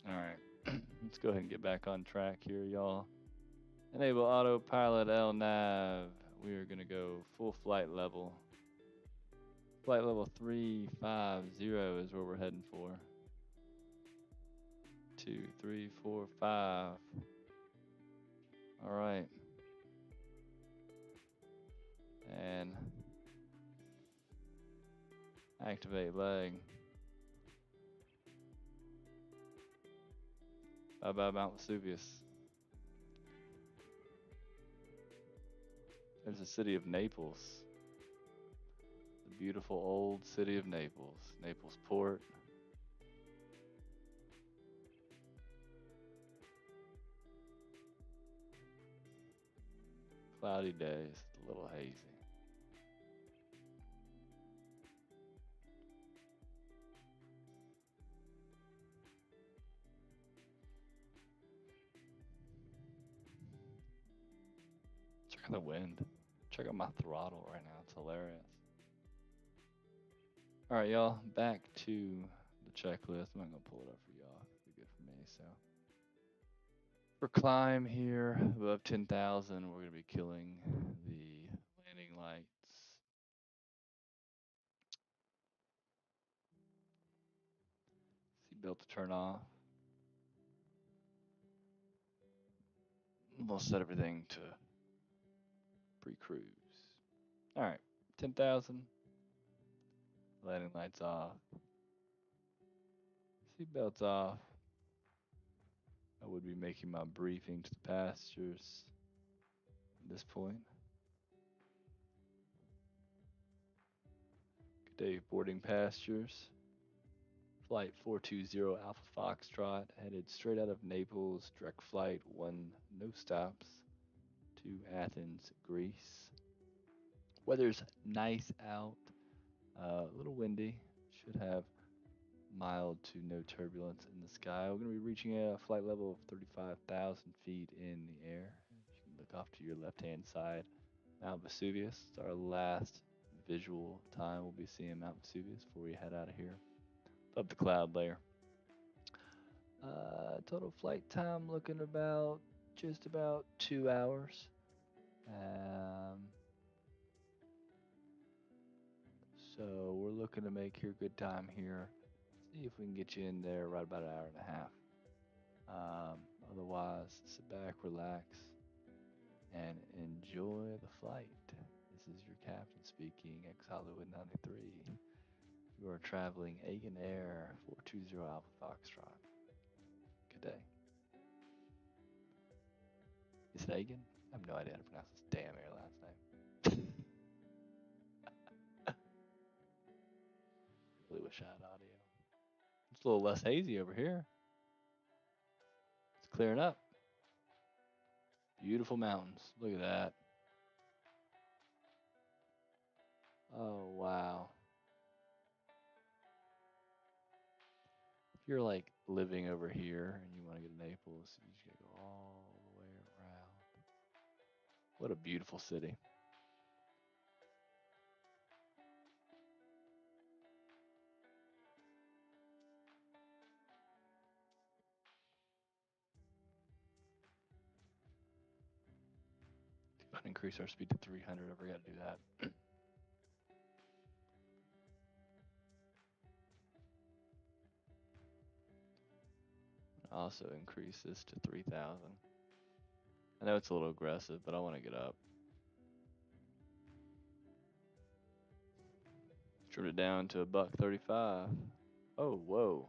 All right, let's go ahead and get back on track here, y'all. Enable autopilot LNAV. We are gonna go full flight level. Flight level 350 is where we're heading for. 2, 3, 4, 5. All right. And activate leg. Bye-bye Mount Vesuvius. There's the city of Naples. The beautiful old city of Naples. Naples Port. Cloudy days, a little hazy. Check out the wind. Check out my throttle right now. It's hilarious. All right, y'all. Back to the checklist. I'm not gonna pull it up for y'all. It'll be good for me. So for climb here above 10,000, we're gonna be killing the landing lights. Seatbelt to turn off. We'll set everything to pre-cruise. All right, 10,000. Landing lights off. Seatbelts off. I would be making my briefing to the passengers at this point. Good day, boarding passengers. Flight 420 Alpha Foxtrot headed straight out of Naples, direct flight, no stops, to Athens, Greece. Weather's nice out, a little windy, should have mild to no turbulence in the sky. We're going to be reaching a flight level of 35,000 feet in the air. You can look off to your left-hand side. Mount Vesuvius. It's our last visual time we'll be seeing Mount Vesuvius before we head out of here. Up the cloud layer. Total flight time looking just about 2 hours. So we're looking to make here good time here. See if we can get you in there right about an hour and a half. Otherwise, sit back, relax, and enjoy the flight. This is your captain speaking, ex-Hollywood 93. You are traveling Aegean Air 420 Alpha Foxtrot. Good day. Is it Aegean? I have no idea how to pronounce this damn airline's name. Really wish I had audio. It's a little less hazy over here. It's clearing up. Beautiful mountains. Look at that. Oh, wow. If you're like living over here and you want to get to Naples, you just gotta go all the way around. What a beautiful city. Increase our speed to 300 if we got to do that. Also increase this to 3,000. I know it's a little aggressive, but I want to get up. Trim it down to $1.35. Oh, whoa.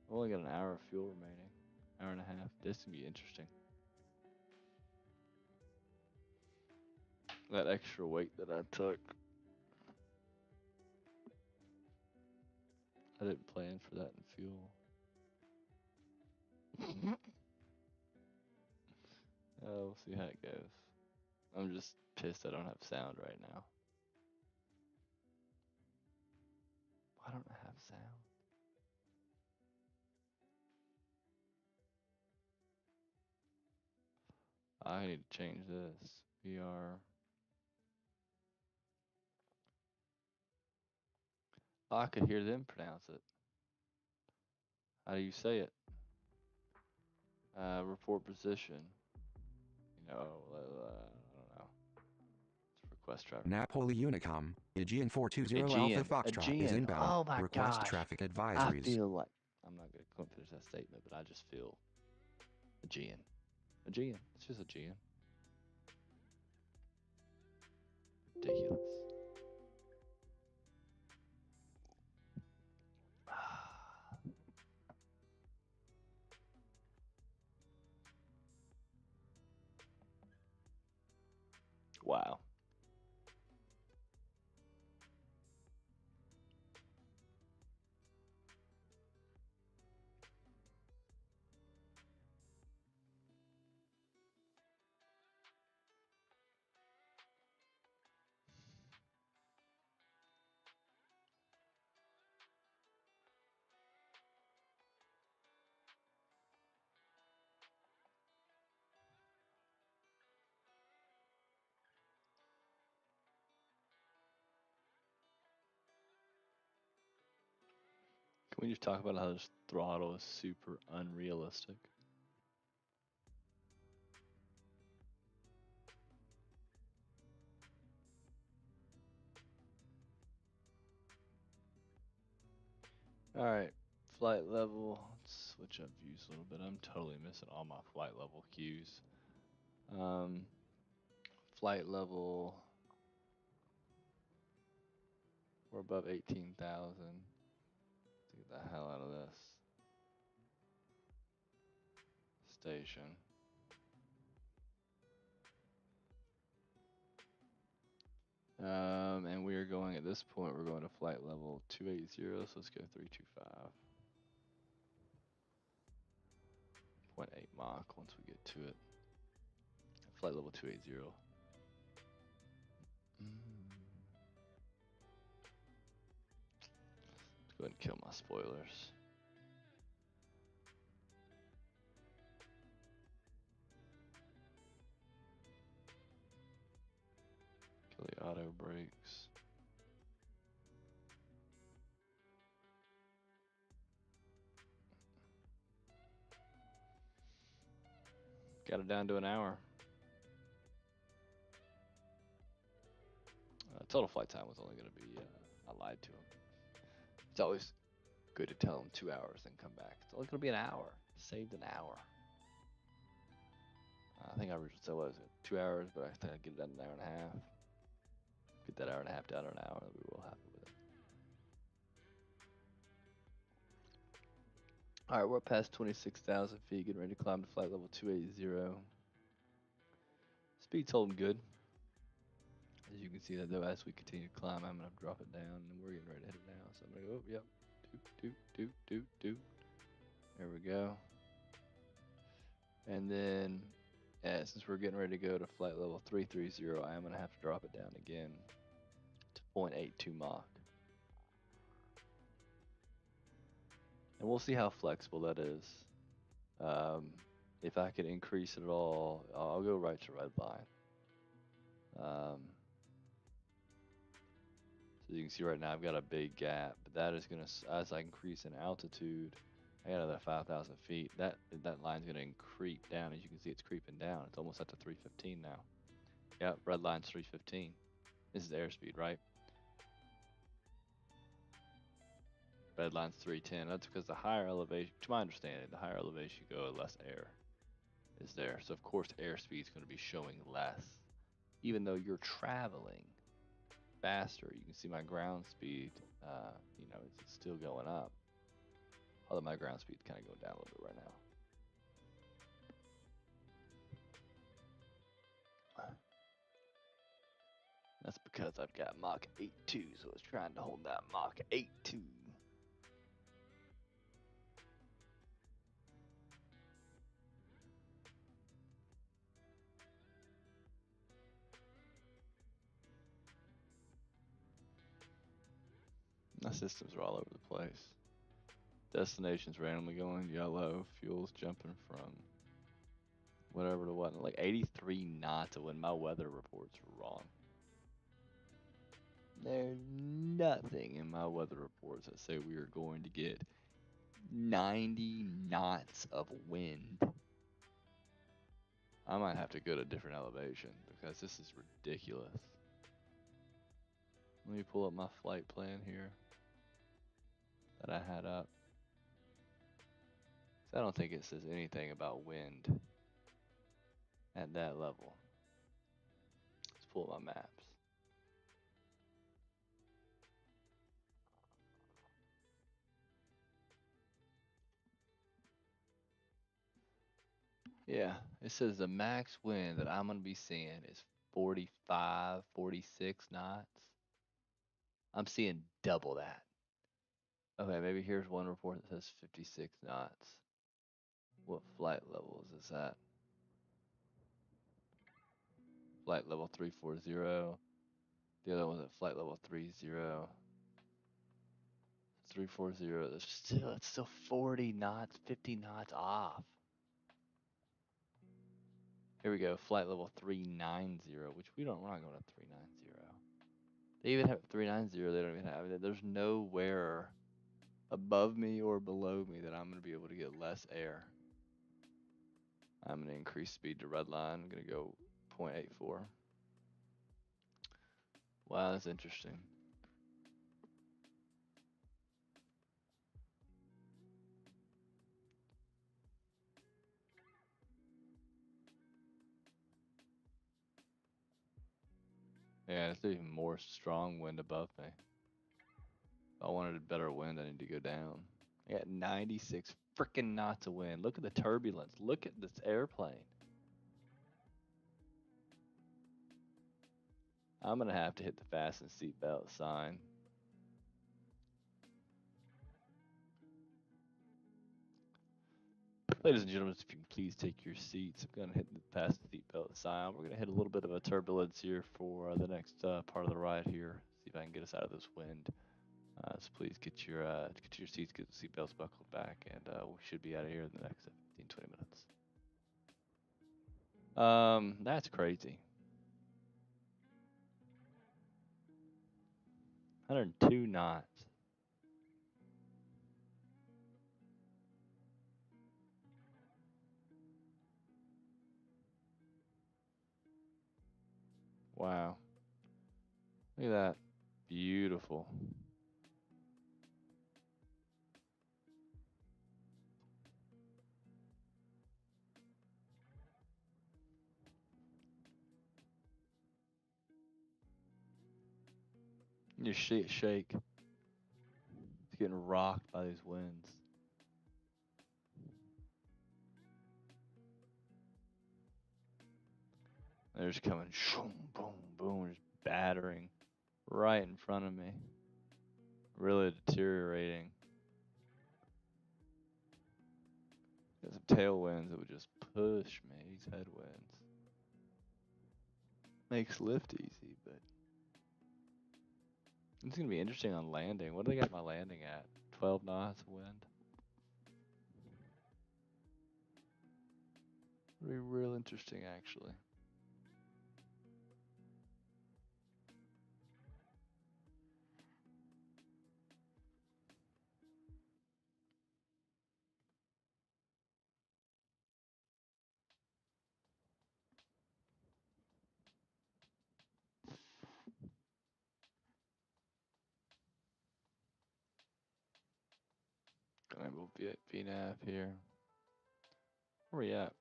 I've only got an hour of fuel remaining. Hour and a half. This can be interesting. That extra weight that I took. I didn't plan for that in fuel. We'll see how it goes. I'm just pissed I don't have sound right now. Why don't I have sound? I need to change this. VR. Oh, I could hear them pronounce it. How do you say it? Report position. I don't know. Let's request traffic. Napoli Unicom, Aegean 420 Aegean. Alpha Foxtrot is Aegean. inbound. Oh my Request gosh. traffic I advisories. feel like I'm not gonna finish that statement, but I just feel Aegean. Aegean. It's just Aegean. Ridiculous. Wow. Can we just talk about how this throttle is super unrealistic? Alright, flight level. Let's switch up views a little bit. I'm totally missing all my flight level cues. Flight level. We're above 18,000. Let's get the hell out of this. Station. And we are going, at this point, we're going to flight level 280, so let's go 325. 0.8 Mach once we get to it. Flight level 280. Let's go ahead and kill my spoilers. Kill the auto brakes. Got it down to an hour. Total flight time was only going to be, I lied to him. It's always good to tell him 2 hours and come back. It's only going to be an hour. Saved an hour. I think I originally said, what was it, 2 hours, but I think I'd get it down to an hour and a half. Get that hour and a half down to an hour, and we will happy with it. Alright, we're past 26,000 feet, getting ready to climb to flight level 280. Speed's holding good. As you can see that though, as we continue to climb, I'm going to drop it down, and we're getting ready to hit it now. So I'm going to go, yep, doot. There we go. And then, since we're getting ready to go to flight level 330, I am going to have to drop it down again to 0.82 Mach. And we'll see how flexible that is. If I could increase it at all, I'll go right to red line. So you can see right now I've got a big gap, but that is going to, as I increase in altitude, I got another 5,000 feet. That line's going to creep down. As you can see, it's creeping down. It's almost at the 315 now. Yep, red line's 315. This is airspeed, right? Red line's 310. That's because the higher elevation, to my understanding, the higher elevation you go, less air is there. So of course, airspeed is going to be showing less, even though you're traveling faster. You can see my ground speed, it's still going up. Although my ground speed's kind of going down a little bit right now. That's because I've got Mach 8.2, so it's trying to hold that Mach 8.2. My systems are all over the place. Destinations randomly going yellow, fuel's jumping from whatever to what, like 83 knots when my weather reports are wrong. There's nothing in my weather reports that say we are going to get 90 knots of wind. I might have to go to a different elevation because this is ridiculous. Let me pull up my flight plan here that I had up. I don't think it says anything about wind at that level. Let's pull up my maps. Yeah, it says the max wind that I'm going to be seeing is 45, 46 knots. I'm seeing double that. Okay, maybe here's one report that says 56 knots. What flight level is this at? Flight level 340. The other one's at flight level 30. 340. It's still 40 knots, 50 knots off. Here we go, flight level 390, which we're not going to 390. They even have 390, they don't even have it. There's nowhere above me or below me that I'm going to be able to get less air. I'm going to increase speed to red line. I'm going to go 0.84. Wow, that's interesting. Yeah, it's even more strong wind above me. If I wanted a better wind, I need to go down. I got 96 freaking knots of wind. Look at the turbulence. Look at this airplane. I'm going to have to hit the fasten seatbelt sign. Ladies and gentlemen, if you can please take your seats. I'm going to hit the fasten seatbelt sign. We're going to hit a little bit of a turbulence here for the next part of the ride here. See if I can get us out of this wind. So please get your seats, get the seatbelts buckled back, and we should be out of here in the next 15, 20 minutes. That's crazy. 102 knots. Wow. Look at that. Beautiful. You see it shake. It's getting rocked by these winds. They're just coming, shoom, boom, boom, just battering right in front of me. Really deteriorating. Got some tailwinds that would just push me. These headwinds. Makes lift easy, but it's gonna be interesting on landing. What do they got my landing at? 12 knots of wind. It'll be real interesting, actually. Gonna move VNAV here. Where we at?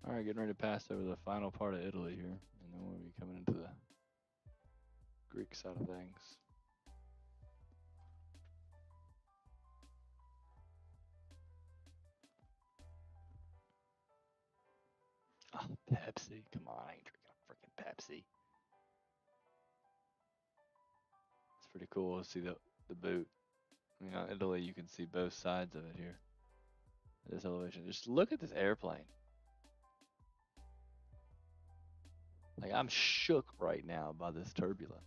All right, getting ready to pass over the final part of Italy here, and then we'll be coming into the Greek side of things. Oh, Pepsi. Come on, I ain't drinking a freaking Pepsi. It's pretty cool to see the boot. I mean, on Italy, you can see both sides of it here. This elevation. Just look at this airplane. Like, I'm shook right now by this turbulence.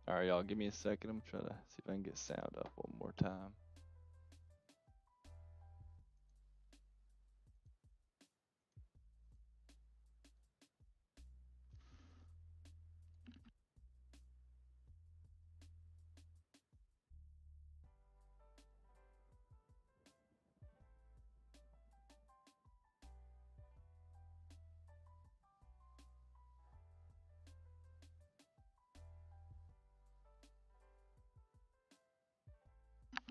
All right, y'all, give me a second. I'm trying to see if I can get sound up one more time.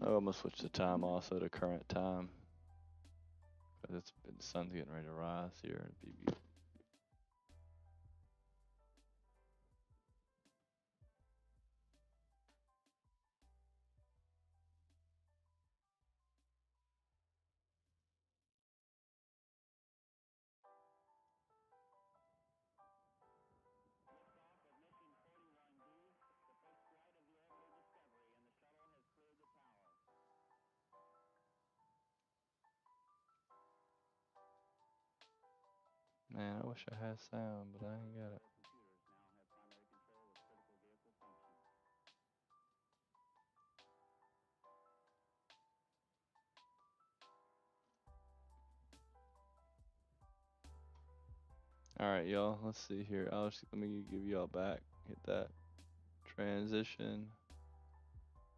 Oh, I'm gonna switch the time also to current time. Cause the sun's getting ready to rise here. It'd be beautiful. Man, I wish I had sound, but I ain't got it. Alright, y'all, let's see here. Let me give y'all back. Hit that transition.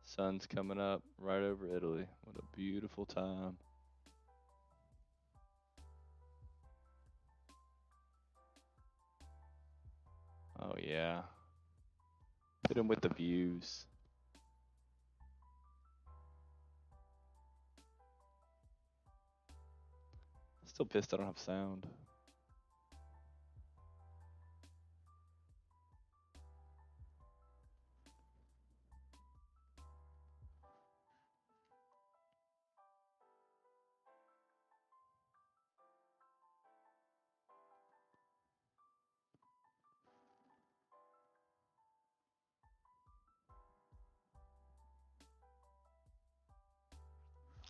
Sun's coming up right over Italy. What a beautiful time. Oh yeah. Hit him with the views. Still pissed I don't have sound.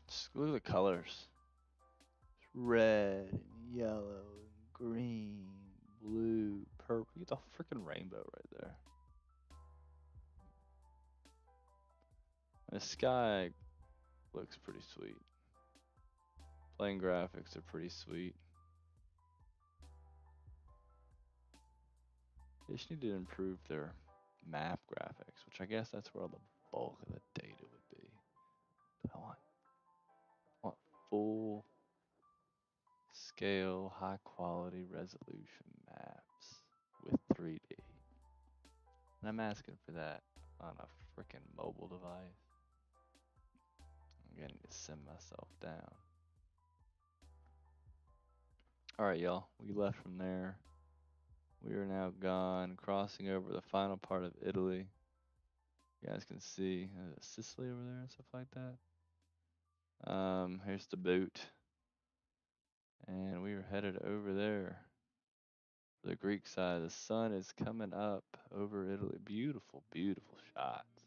Just look at the colors. Red, and yellow, and green, blue, purple. You get the freaking rainbow right there. The sky looks pretty sweet. Plane graphics are pretty sweet. They just need to improve their map graphics, which I guess that's where all the bulk of the data would be. But I want full scale, high quality resolution maps with 3D. And I'm asking for that on a freaking mobile device. I'm getting to send myself down. Alright, y'all, we left from there. We are now gone, crossing over the final part of Italy. You guys can see Sicily over there and stuff like that. Here's the boot. And we are headed over there. The Greek side. The sun is coming up over Italy. Beautiful, beautiful shots.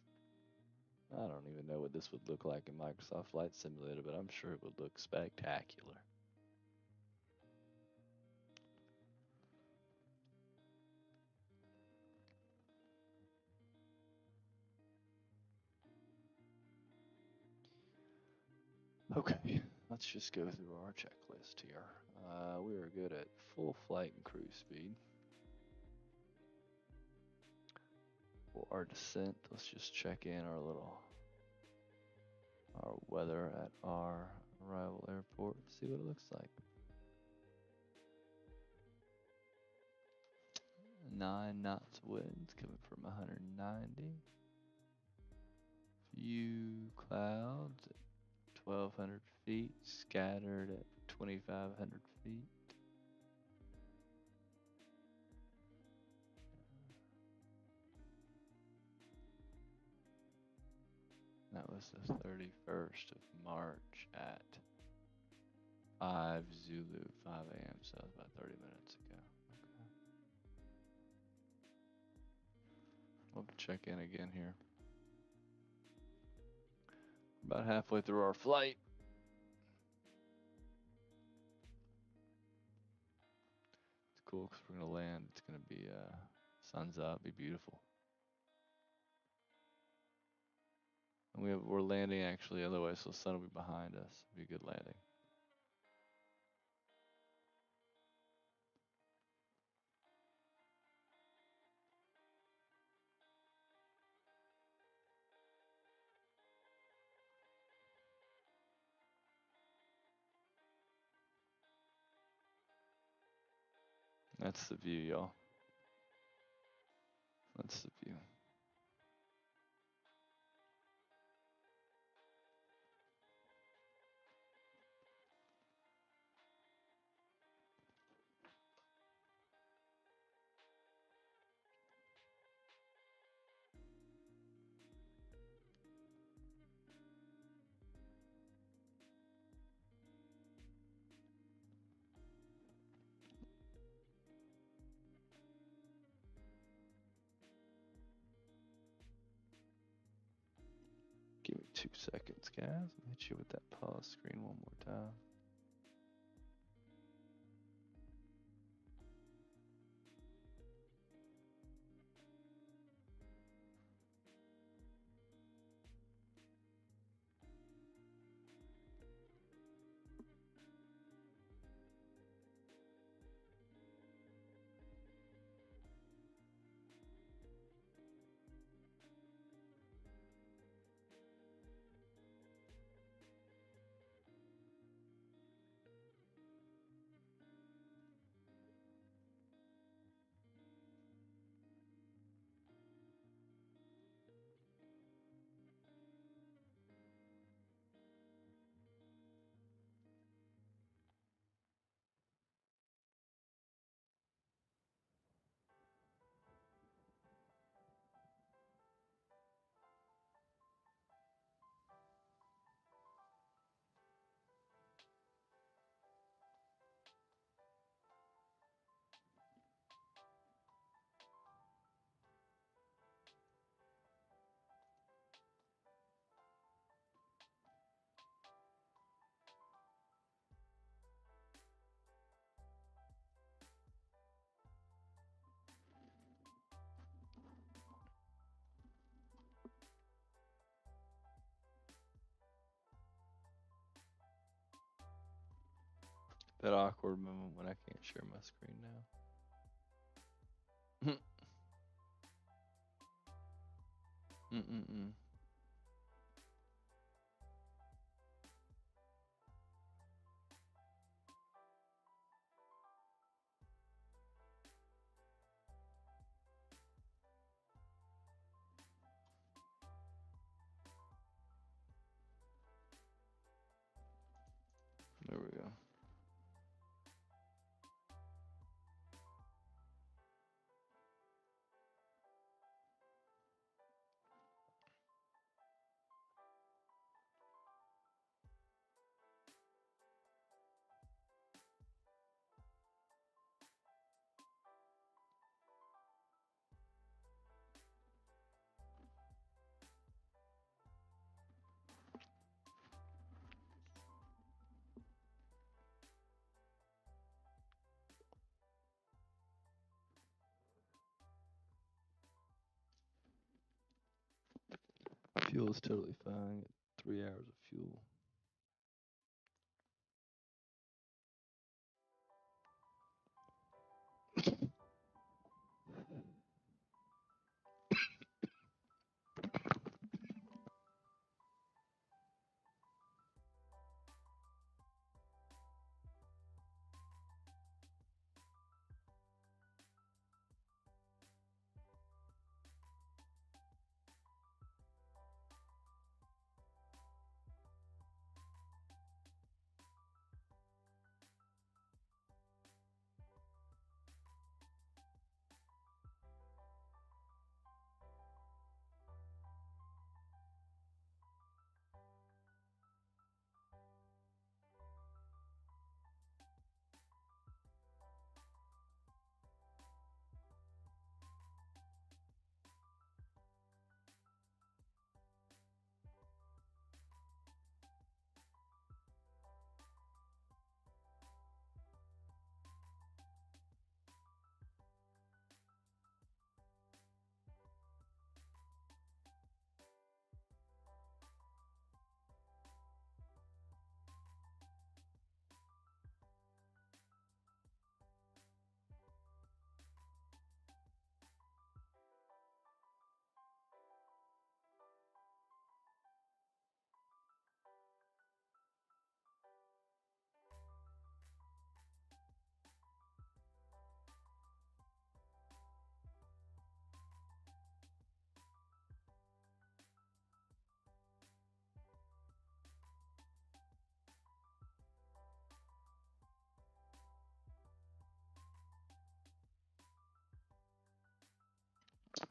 I don't even know what this would look like in Microsoft Flight Simulator, but I'm sure it would look spectacular. Okay, let's just go through our checklist here. We are good at full flight and cruise speed. For our descent, let's just check in our weather at our arrival airport, see what it looks like. 9 knots winds coming from 190. Few clouds at 1,200 feet, scattered at 2,500 feet. That was the 31st of March at 5 Zulu, 5 a.m., so that was about 30 minutes ago. Okay. We'll have to check in again here. About halfway through our flight. It's cool because we're going to land. It's going to be sun's up, be beautiful. And we're landing actually otherwise, so the sun will be behind us. It'll be a good landing. That's the view, y'all. That's the view. Give me 2 seconds, guys. I'll hit you with that pause screen one more time. That awkward moment when I can't share my screen now. Mm-mm-mm. There we go. Fuel is totally fine. 3 hours of fuel.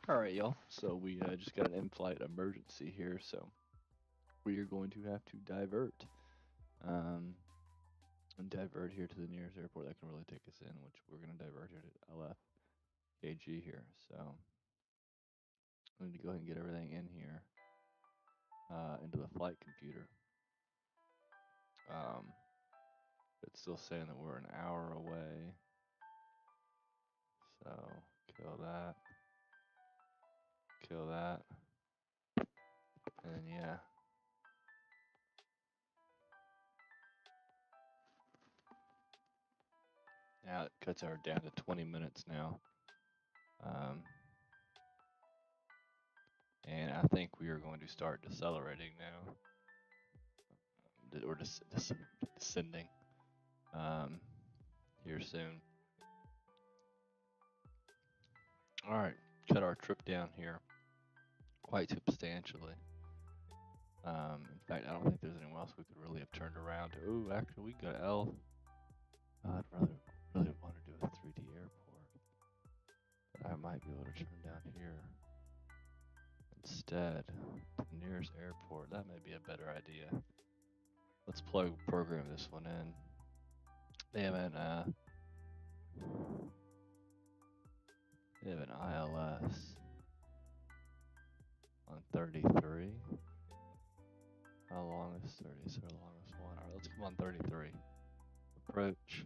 All right, y'all. So we just got an in-flight emergency here, so we are going to have to divert. And divert here to the nearest airport that can really take us in, which we're going to divert here to LFKG here. So I need to go ahead and get everything in here into the flight computer. It's still saying that we're an hour away. So kill that. Kill that. And then, yeah. Now it cuts our down to 20 minutes now. And I think we are going to start decelerating now. Or descending here soon. Alright, cut our trip down here quite substantially. In fact, I don't think there's anywhere else we could really have turned around. Oh, actually, we got L. I'd really want to do a 3D airport. But I might be able to turn down here instead to the nearest airport. That may be a better idea. Let's program this one in. They have an ILS on 33. How long is 30? Is there the longest one? Alright, let's come on 33. Approach.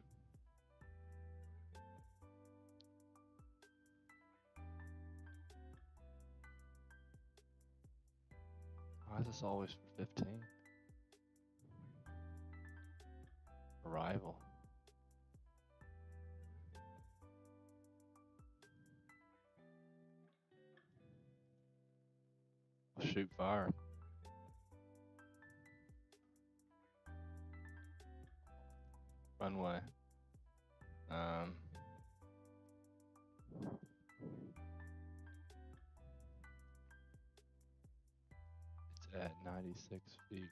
Why is this always for 15? Arrival. shoot fire. Runway. It's at 96 feet.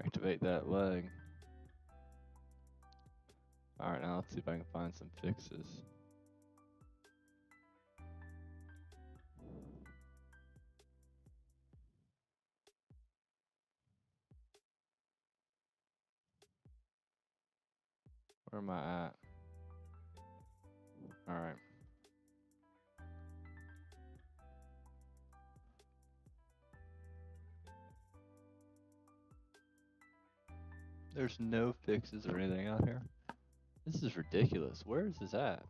Activate that leg. Alright, now let's see if I can find some fixes. Where am I at? Alright. There's no fixes or anything out here. This is ridiculous. Where is this at?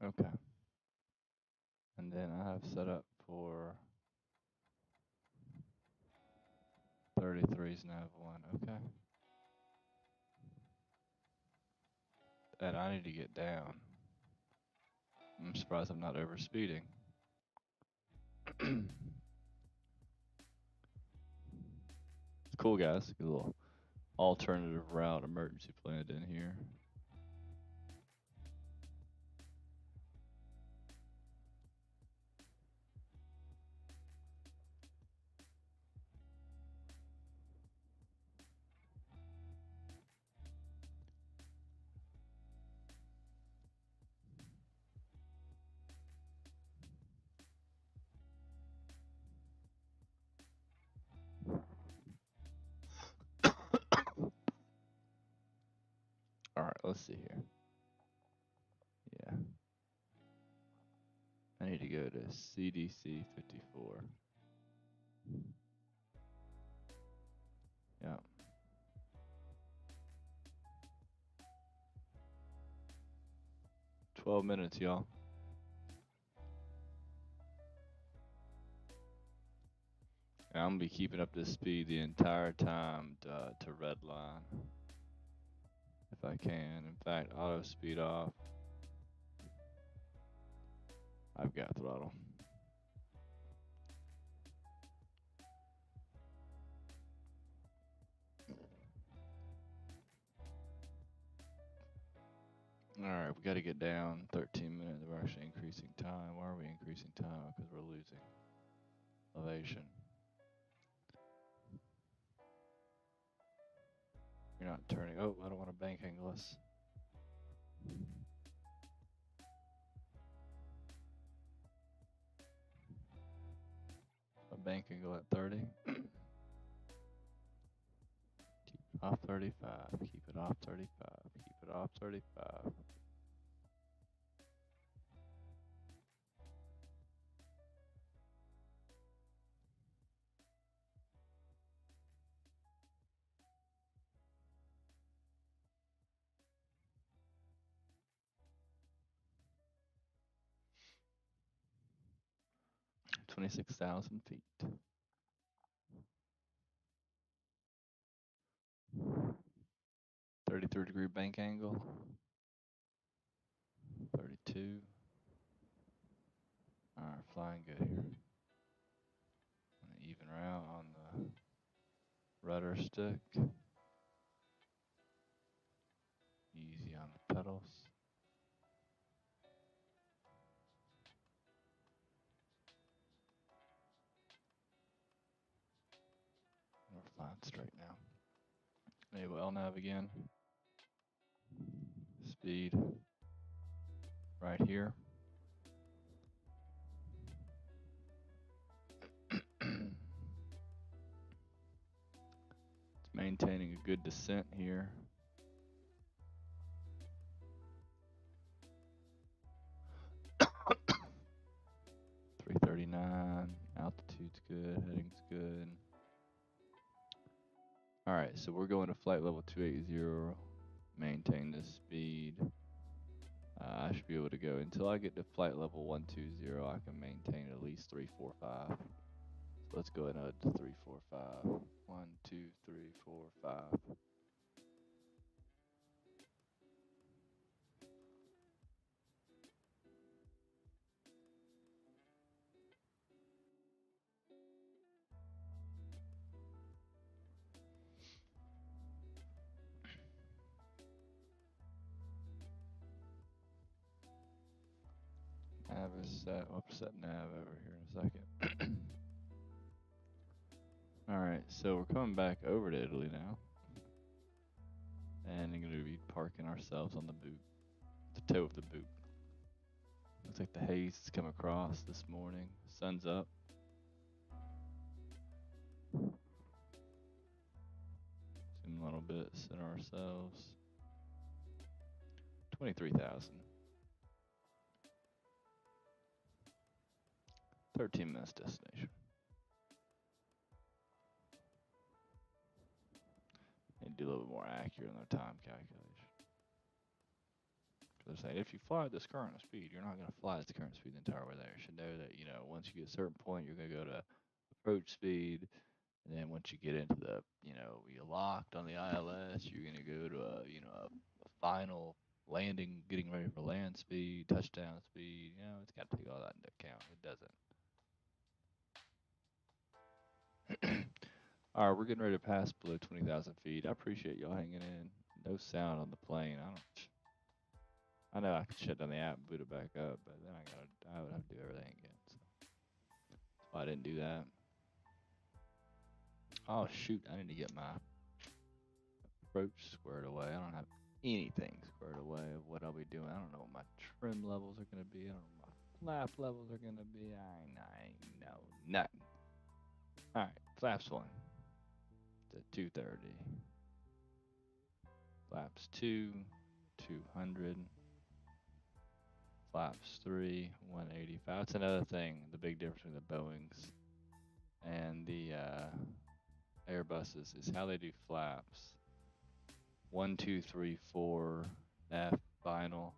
Okay. And then I have set up for 33's nav 1. Okay. And I need to get down. I'm surprised I'm not over speeding. It's cool, guys. Get a little alternative route emergency planned in here. All right, let's see here. Yeah. I need to go to CDC 54. Yeah. "12 minutes, y'all. And I'm gonna be keeping up this speed the entire time to red line. If I can. In fact, auto speed off. I've got throttle. Alright, we gotta get down 13 minutes. We're actually increasing time. Why are we increasing time? Because we're losing elevation. You're not turning. Oh, I don't want to bank angle us. A bank angle at 30. Keep it off 35. Keep it off 35. Keep it off 35. $26,000 feet. "33-degree bank angle. 32. Alright, flying good here. Gonna even route on the rudder stick. Easy on the pedals. We're flying straight now. Enable LNAV again. Speed right here. Maintaining a good descent here. .339, altitude's good, heading's good. Alright, so we're going to flight level 280, maintain this speed. I should be able to go until I get to flight level 120. I can maintain at least 345. So let's go ahead and head to 345. 1, 2, 3, 4, 5. Nav is set. I'll set nav over here in a second. Alright, so we're coming back over to Italy now. And we're going to be parking ourselves on the boot. The toe of the boot. Looks like the haze has come across this morning. Sun's up. Zoom a little bit, center ourselves. 23,000. 13 minutes destination. Need to do a little bit more accurate on their time calculation. They're saying if you fly at this current speed, you're not going to fly at the current speed the entire way there. You should know that, you know, once you get a certain point, you're going to go to approach speed. And then once you get into the, you know, you're locked on the ILS, you're going to go to a, you know, a final landing, getting ready for land speed, touchdown speed. You know, it's got to take all that into account. It doesn't. All right, we're getting ready to pass below 20,000 feet. I appreciate y'all hanging in. No sound on the plane. I know I could shut down the app and boot it back up, but then I would have to do everything again. So that's why I didn't do that. Oh shoot, I need to get my approach squared away. I don't have anything squared away of what I'll be doing. I don't know what my trim levels are gonna be. I don't know what my flap levels are gonna be. I know nothing. Alright, flaps 1 to 230. Flaps 2, 200. Flaps 3, 185. That's another thing, the big difference between the Boeings and the Airbuses is how they do flaps. 1, 2, 3, 4, F final.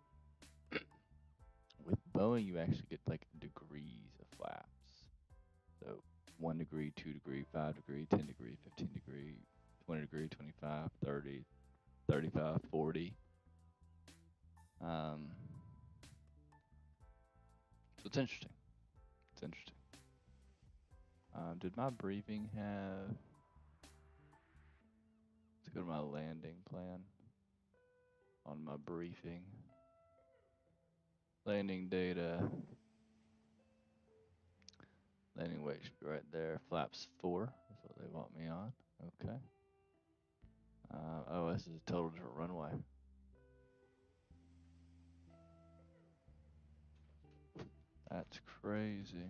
With Boeing, you actually get like degrees of flaps. So 1 degree, 2 degree, 5 degree, 10 degree, 15 degree, 20 degree, 25, 30, 35, 40. So it's interesting. It's interesting. Did my briefing have... Let's go to my landing plan. On my briefing. Landing data. Landing weight should be right there. Flaps 4 is what they want me on. Okay. Oh, this is a total different runway. That's crazy.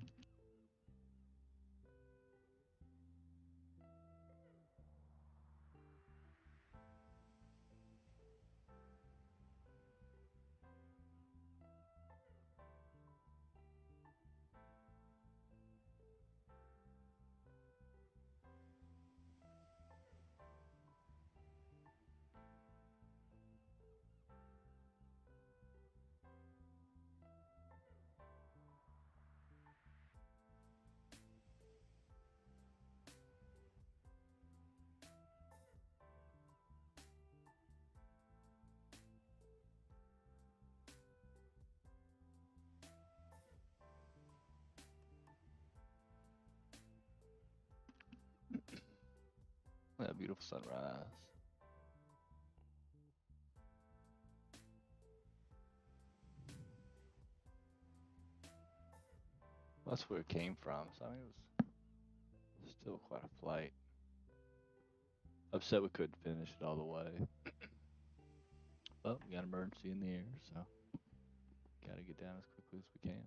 That beautiful sunrise. That's where it came from, so I mean, it was still quite a flight. Upset we couldn't finish it all the way. But we got an emergency in the air, so gotta get down as quickly as we can.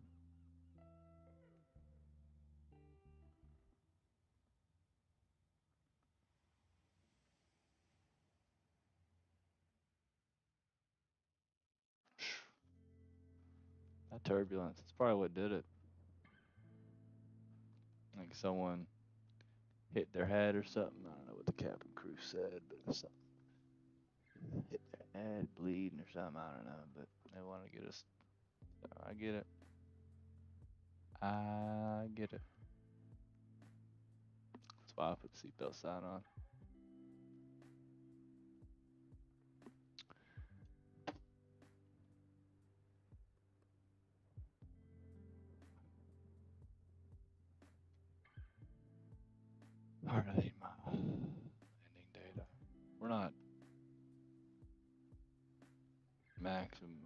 That turbulence. It's probably what did it. Like someone hit their head or something. I don't know what the cabin crew said, but something hit their head, bleeding or something. I don't know, but they want to get us. I get it. I get it. That's why I put the seatbelt sign on. Alright, my landing data. We're not maximum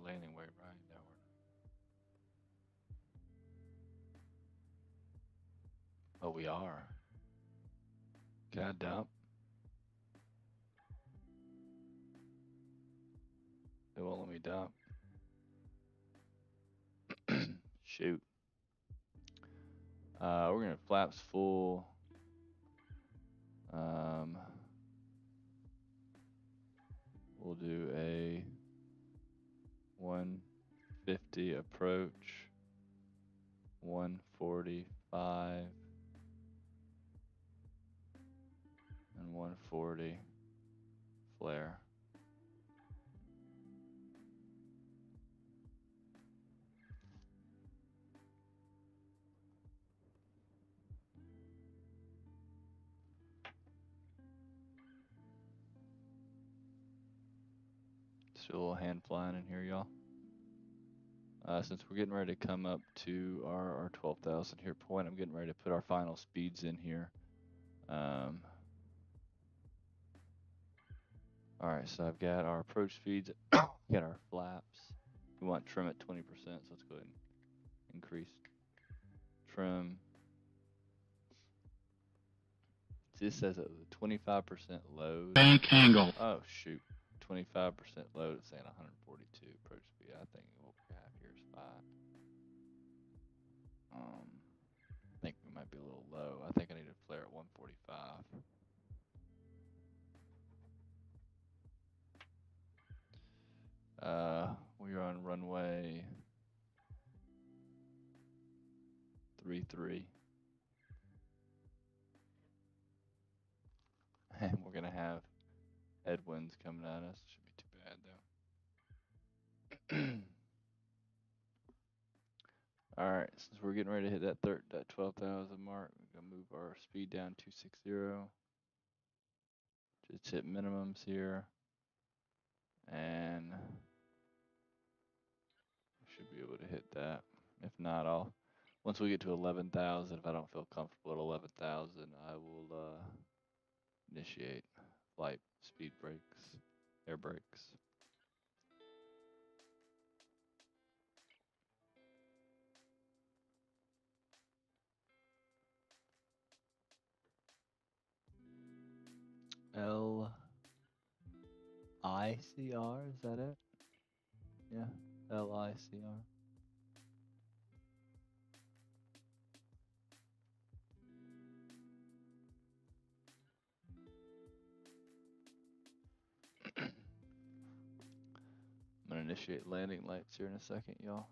landing weight right now. Oh, we are. Can I dump? They won't let me dump. Shoot. We're gonna flaps full. We'll do a 150 approach, 145, and 140 flare. Still a little hand flying in here, y'all. Since we're getting ready to come up to our 12,000 here point, I'm getting ready to put our final speeds in here. Alright, so I've got our approach speeds, got our flaps. We want trim at 20%, so let's go ahead and increase trim. See, this says a 25% load. Bank angle. Oh, shoot. 25% load, it's saying 142 approach speed. I think what we have here is fine. I think we might be a little low. I think I need to flare at 145. We're on runway 33. And we're gonna have headwinds coming at us. Shouldn't be too bad though. Alright, since we're getting ready to hit that 12,000 mark, we're gonna move our speed down 260. Just hit minimums here. And should be able to hit that. If not, once we get to 11,000, if I don't feel comfortable at 11,000, I will initiate flight speed brakes, air brakes. LICR, is that it? Yeah, LICR. I'm gonna initiate landing lights here in a second, y'all.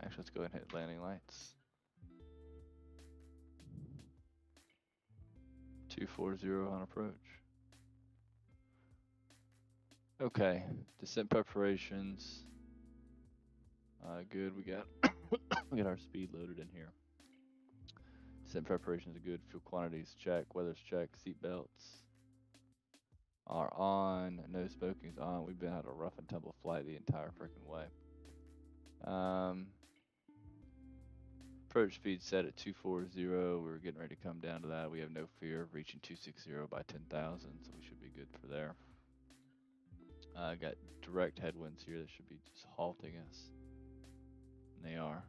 Actually, let's go ahead and hit landing lights. 240 on approach. Okay, descent preparations. Good. We got we got our speed loaded in here. Descent preparations are good. Fuel quantities check. Weather's check. Seat belts are on. No smoking's on. We've been on a rough and tumble flight the entire freaking way. Approach speed set at 240. We're getting ready to come down to that. We have no fear of reaching 260 by 10,000, so we should be good for there. Got direct headwinds here that should be just halting us. And they are.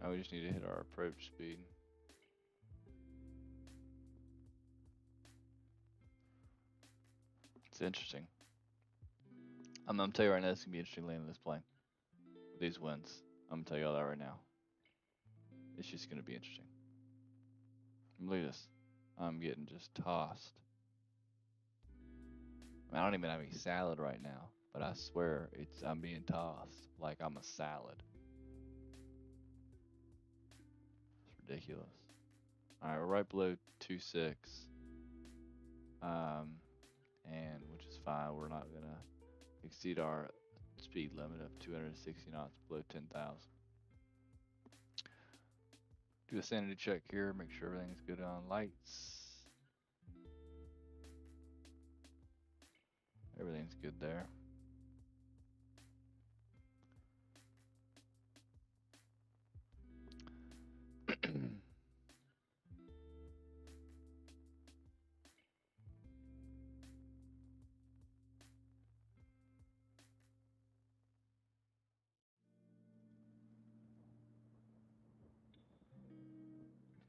Now we just need to hit our approach speed. It's interesting. I'm gonna tell you right now, it's gonna be interesting landing this plane. With these winds. I'm gonna tell you all that right now. It's just gonna be interesting. Look at this. I'm getting just tossed. I don't even have any salad right now, but I swear I'm being tossed like I'm a salad. It's ridiculous. Alright, we're right below 2.6. And which is fine. We're not gonna exceed our speed limit of 260 knots below 10,000. Do a sanity check here, make sure everything's good on lights. Everything's good there.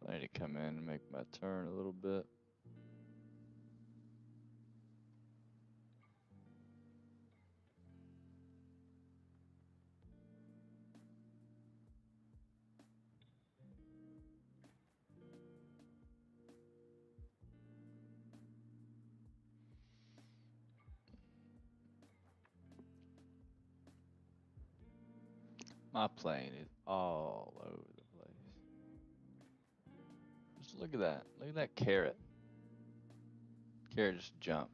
I need to come in and make my turn a little bit. My plane is all over the place. Just look at that. Look at that carrot. Carrot just jumped.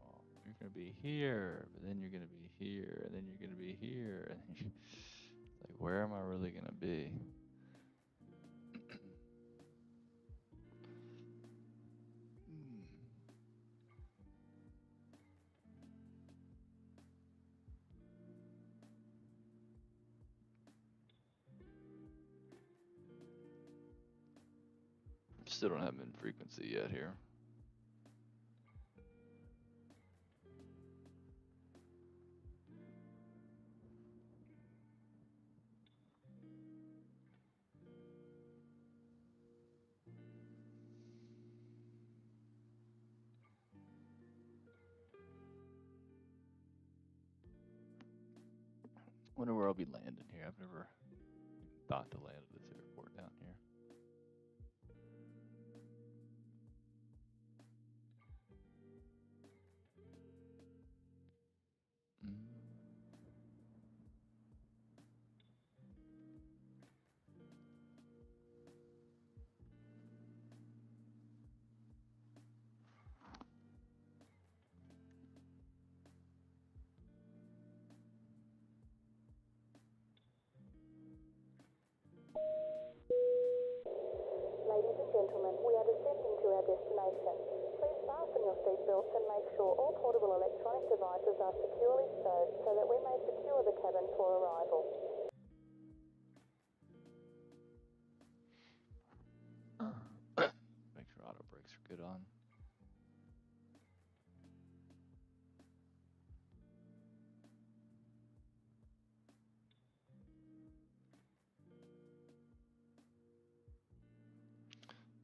Oh, you're gonna be here, but then you're gonna be here, and then you're gonna be here, and then like, where am I really gonna be? Still don't have mid frequency yet here. Wonder where I'll be landing here. I've never thought to land at this airport down here. Ladies and gentlemen, we are descending to our destination. Please fasten your seatbelts and make sure all portable electronic devices are securely stowed so that we may secure the cabin for arrival. Make sure auto brakes are good on.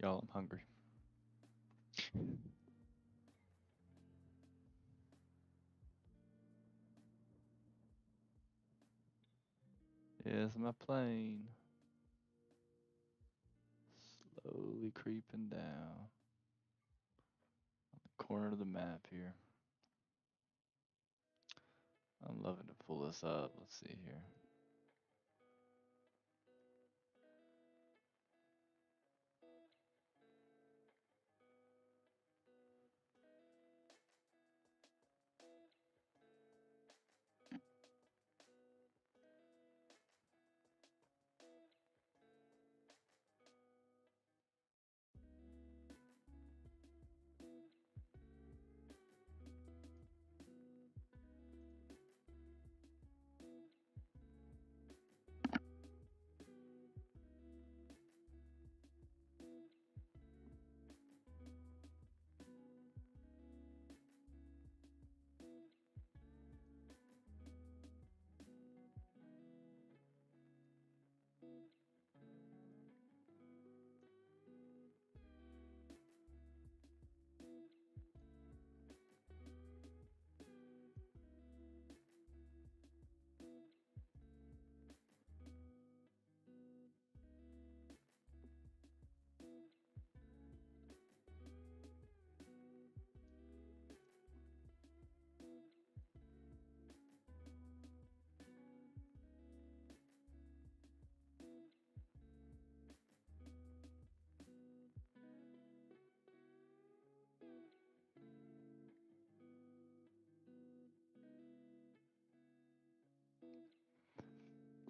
Y'all, I'm hungry. Here's my plane. Slowly creeping down. The corner of the map here. I'm loving to pull this up. Let's see here.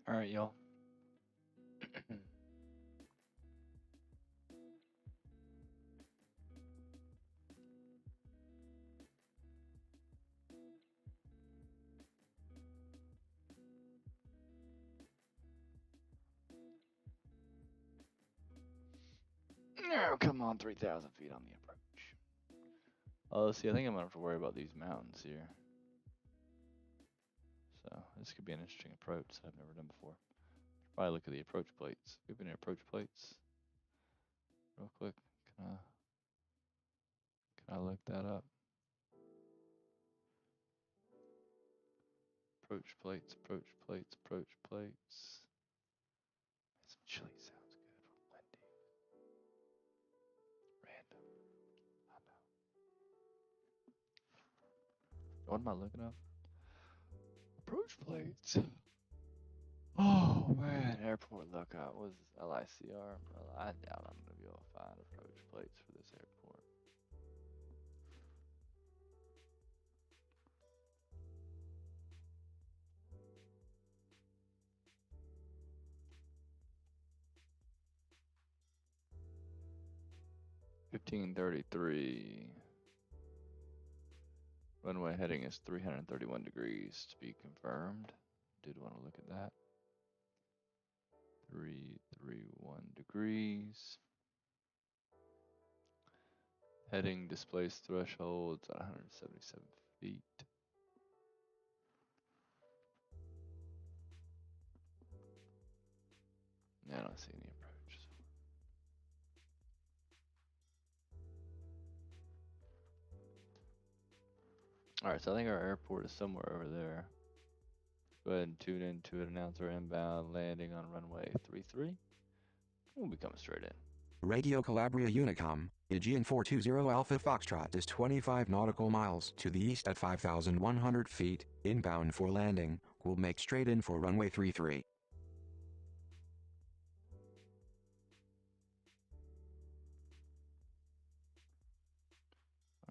All right, y'all. Oh, come on, 3,000 feet on the approach. Oh, let's see, I think I'm gonna have to worry about these mountains here. So this could be an interesting approach that I've never done before. Probably look at the approach plates. Do we have any approach plates? Real quick, can I look that up? Approach plates, approach plates, approach plates. Some chili sounds good from Wendy. Random. I know. What am I looking up? Approach plates. Oh man, airport lookout. What is this? LICR? I doubt I'm gonna be able to find approach plates for this airport. (1533). Runway heading is 331 degrees to be confirmed. Did want to look at that. 331 degrees. Heading displays thresholds at 177 feet. I don't see any approaches. Alright, so I think our airport is somewhere over there. Go ahead and tune into it, announce our inbound landing on runway 33. We'll be coming straight in. Radio Calabria Unicom, Aegean 420 Alpha Foxtrot is 25 nautical miles to the east at 5,100 feet, inbound for landing, will make straight in for runway 33.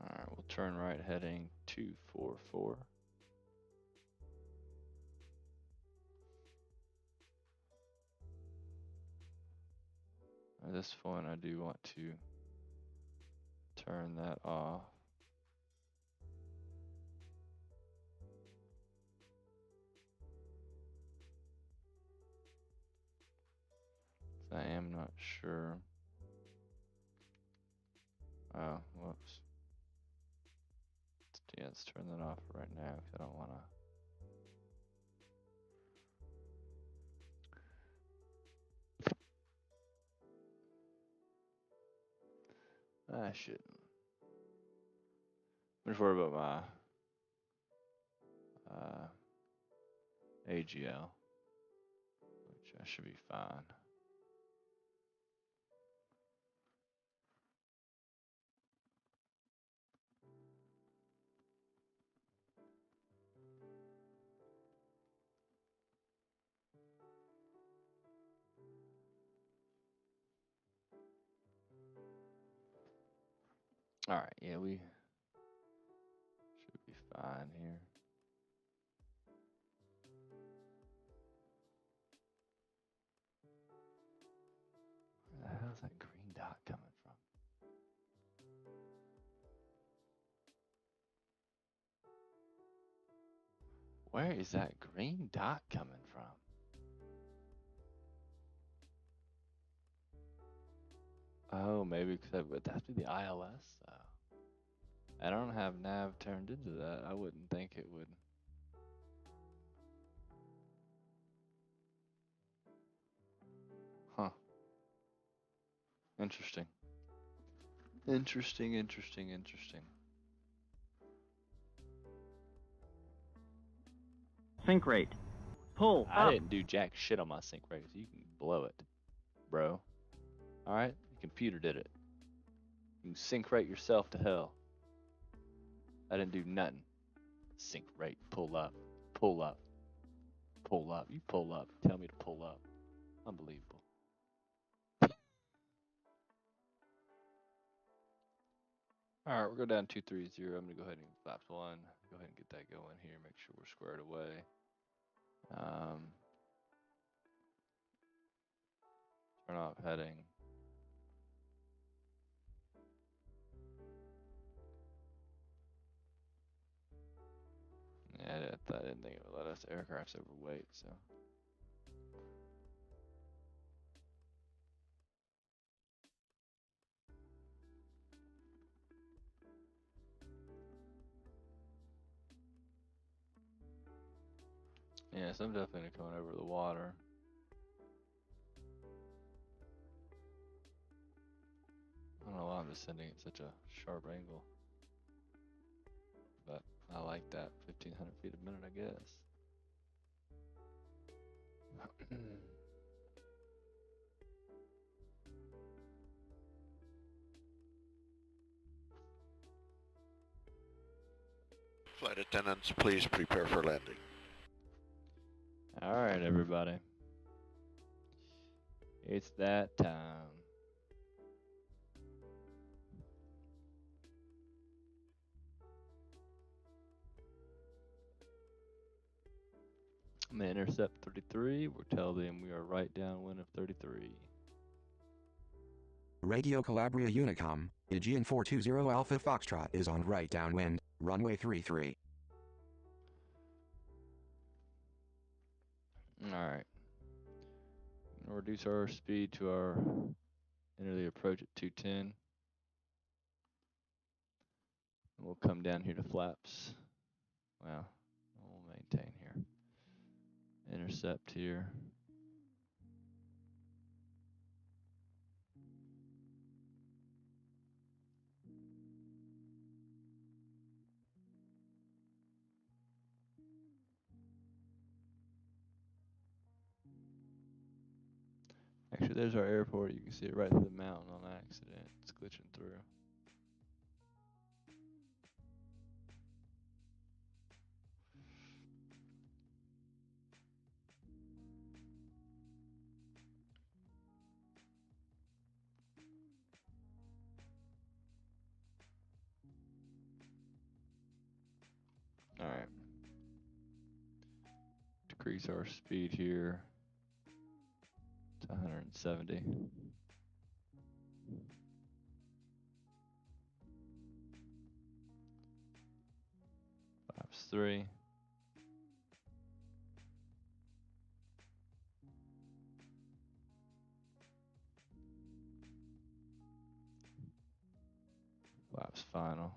Alright, we'll turn right heading 244. At this point, I do want to turn that off. I am not sure. Oh, whoops. Yeah, let's turn that off right now because I don't want to. I shouldn't. I'm just worried about my AGL, which I should be fine. All right, yeah, we should be fine here. Where the hell's that green dot coming from? Where is that green dot coming from? Oh, maybe because that would have to be the ILS, though. I don't have nav turned into that. I wouldn't think it would. Huh. Interesting. Interesting. Sync rate. Pull I up. didn't do jack shit on my sync rate, so you can blow it, bro. Alright? The computer did it. You can sync rate yourself to hell. I didn't do nothing. Sync rate. Pull up. Pull up. Pull up. You pull up. Tell me to pull up. Unbelievable. Alright, we're going down 230. I'm going to go ahead and flaps 1. Go ahead and get that going here. Make sure we're squared away. turn off heading. Yeah, I didn't think it would let us. Aircraft's overweight, so. Yeah, so I'm definitely coming over the water. I don't know why I'm descending at such a sharp angle. But I like that. 1,500 feet a minute, I guess. Flight attendants, please prepare for landing. All right, everybody. It's that time. I'm going to intercept 33. We'll tell them we are right downwind of 33. Radio Calabria Unicom, Aegean 420 Alpha Foxtrot is on right downwind, runway 33. Alright. We'll reduce our speed to our enter the approach at 210. We'll come down here to flaps. Well, we'll maintain here. Intercept here. Actually, there's our airport. You can see it right through the mountain on accident. It's glitching through. Alright. Decrease our speed here to 170. Flaps 3. Flaps final.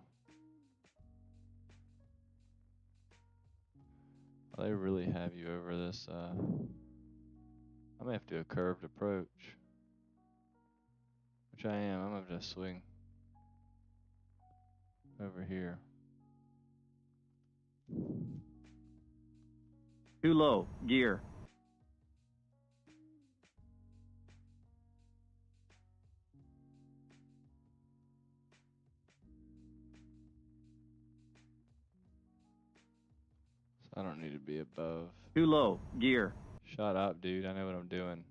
Oh, they really have you over this. I may have to do a curved approach. Which I am. I'm going to just swing over here. Too low. Gear. So I don't need to be above. Too low. Gear. Shut up, dude. I know what I'm doing.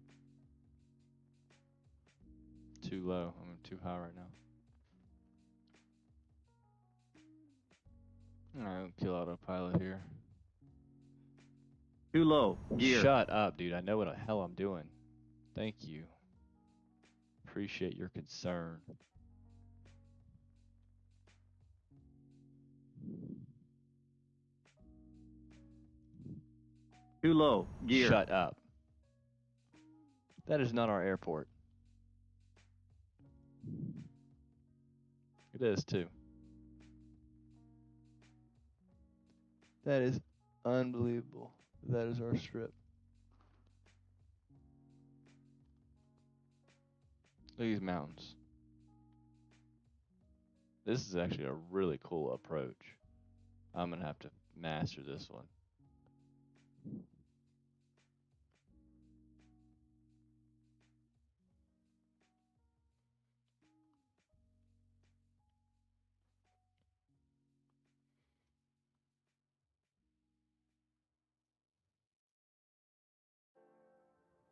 Too low. I'm too high right now. Alright, kill autopilot here. Too low. Gear. Shut up, dude. I know what the hell I'm doing. Thank you. Appreciate your concern. Too low. Gear. Shut up. That is not our airport. It is too. That is unbelievable. That is our strip. Look at these mountains. This is actually a really cool approach. I'm going to have to master this one.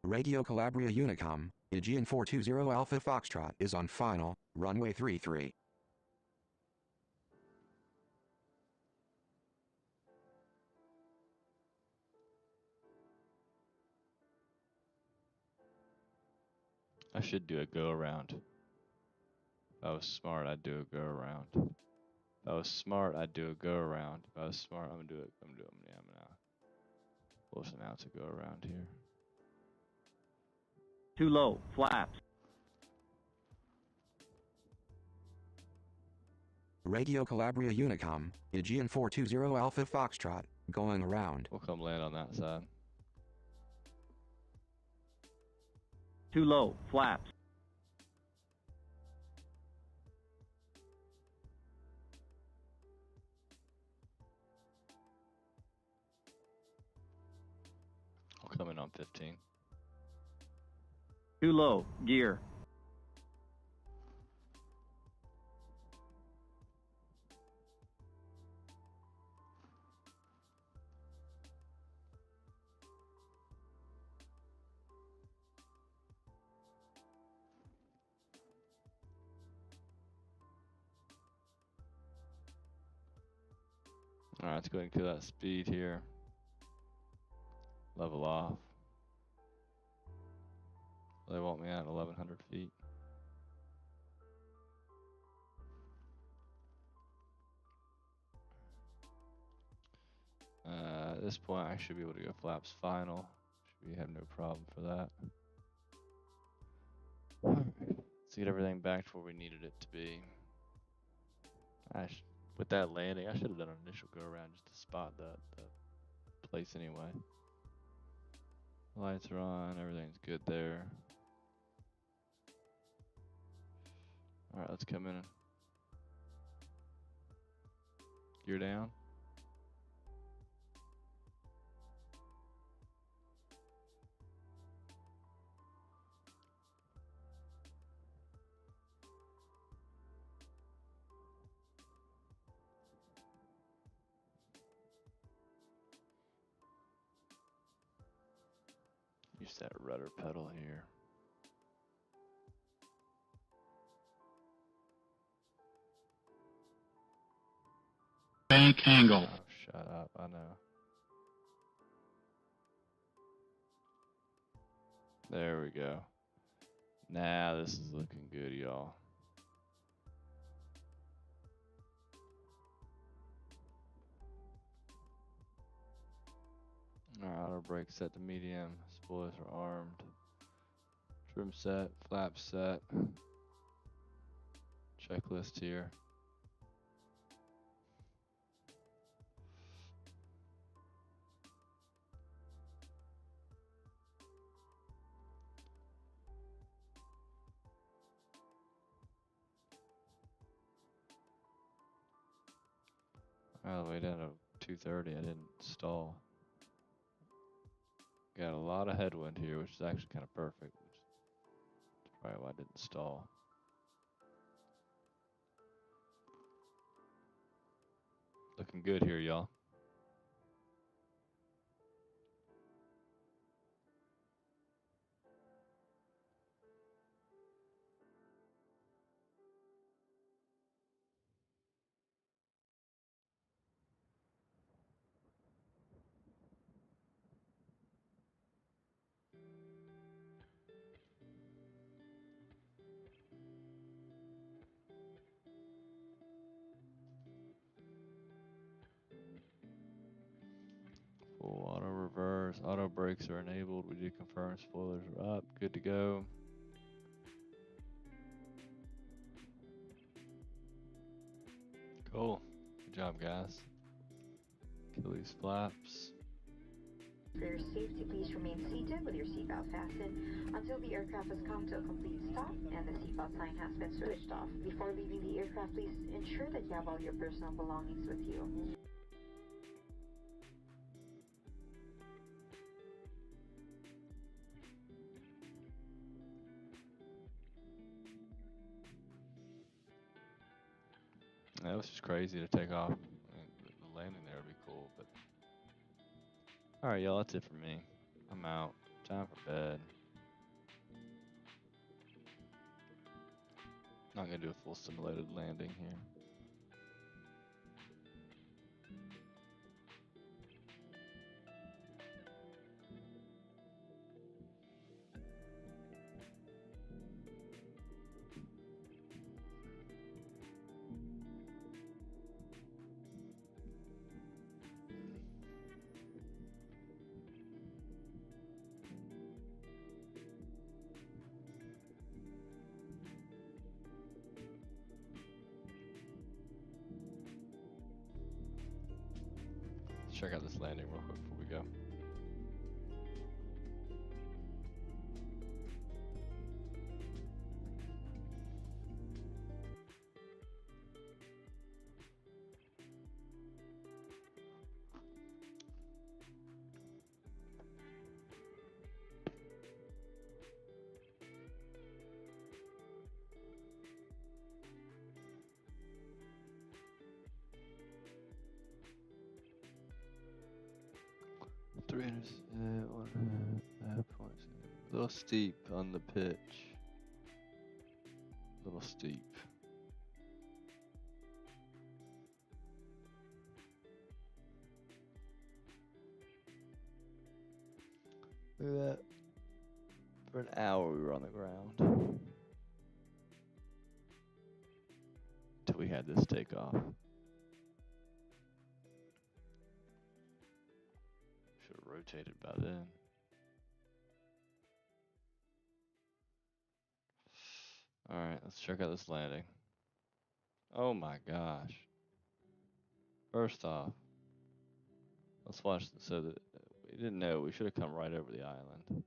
Radio Calabria Unicom, Aegean 420 Alpha Foxtrot is on final, runway 33. I should do a go around. If I was smart, I'd do a go around. If I was smart, I'd do a go around. If I was smart, I'm gonna force him out to go around here. Too low. Flaps. Radio Calabria Unicom, Aegean 420 Alpha Foxtrot, going around. We'll come land on that side. Too low. Flaps. I'll come in on 15. Too low. Gear. Alright, let's go ahead and kill that speed here. Level off. They want me at 1,100 feet. At this point, I should be able to go flaps final. We have no problem for that. Let's get everything back to where we needed it to be. With that landing, I should have done an initial go around just to spot the place anyway. Lights are on, everything's good there. Alright, let's come in. Gear down. Use that rudder pedal here. Bank angle. Oh, shut up, I know. There we go. Now this is looking good, y'all. Alright, auto brake set to medium. Spoilers are armed. Trim set, flap set. Checklist here. All the way down to 230, I didn't stall. Got a lot of headwind here, which is actually kind of perfect. That's probably why I didn't stall. Looking good here, y'all. Full auto reverse, auto brakes are enabled. We did confirm spoilers are up. Good to go. Cool. Good job, guys. Kill these flaps. For your safety, please remain seated with your seatbelt fastened until the aircraft has come to a complete stop and the seatbelt sign has been switched off. Before leaving the aircraft, please ensure that you have all your personal belongings with you. That was just crazy to take off. I mean, the landing there would be cool, but alright, y'all, that's it for me. I'm out. Time for bed. Not gonna do a full simulated landing here. check out this landing real quick before we go. A little steep on the pitch. A little steep. Look at that. For an hour we were on the ground. Until we had this takeoff. Should have rotated by then. Alright, let's check out this landing. Oh my gosh. First off, let's watch this so that we didn't know. We should have come right over the island.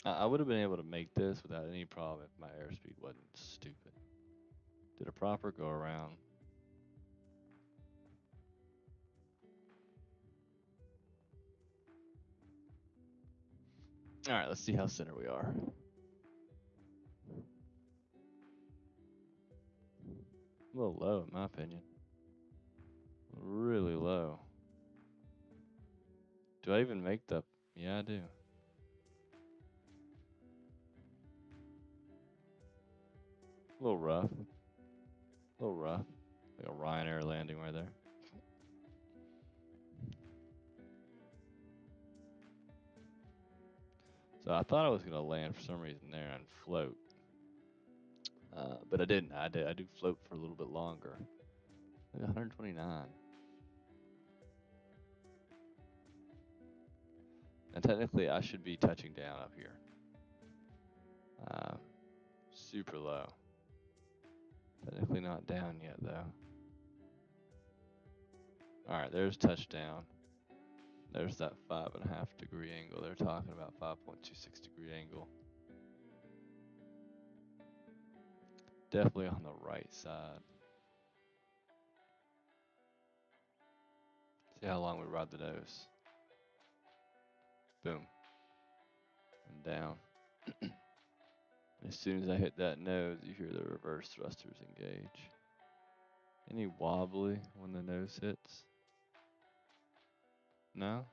I would have been able to make this without any problem if my airspeed wasn't stupid. Did a proper go around. Alright, let's see how center we are. A little low in my opinion. Really low. Do I even make the... Yeah, I do. A little rough. A little rough. Like a Ryanair landing right there. So I thought I was going to land for some reason there and float. But I didn't. I do float for a little bit longer. Like 129. And technically I should be touching down up here. Super low. Technically not down yet though. Alright, there's touchdown. There's that 5.5 degree angle. They're talking about 5.26 degree angle. Definitely on the right side. See how long we ride the nose. Boom. And down. As soon as I hit that nose, you hear the reverse thrusters engage. Any wobbly when the nose hits? No?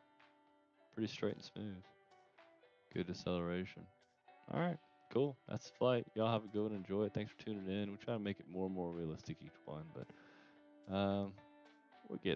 Pretty straight and smooth. Good deceleration. Alright, cool. That's the flight. Y'all have a good one. Enjoy it. Thanks for tuning in. We try to make it more and more realistic each one, but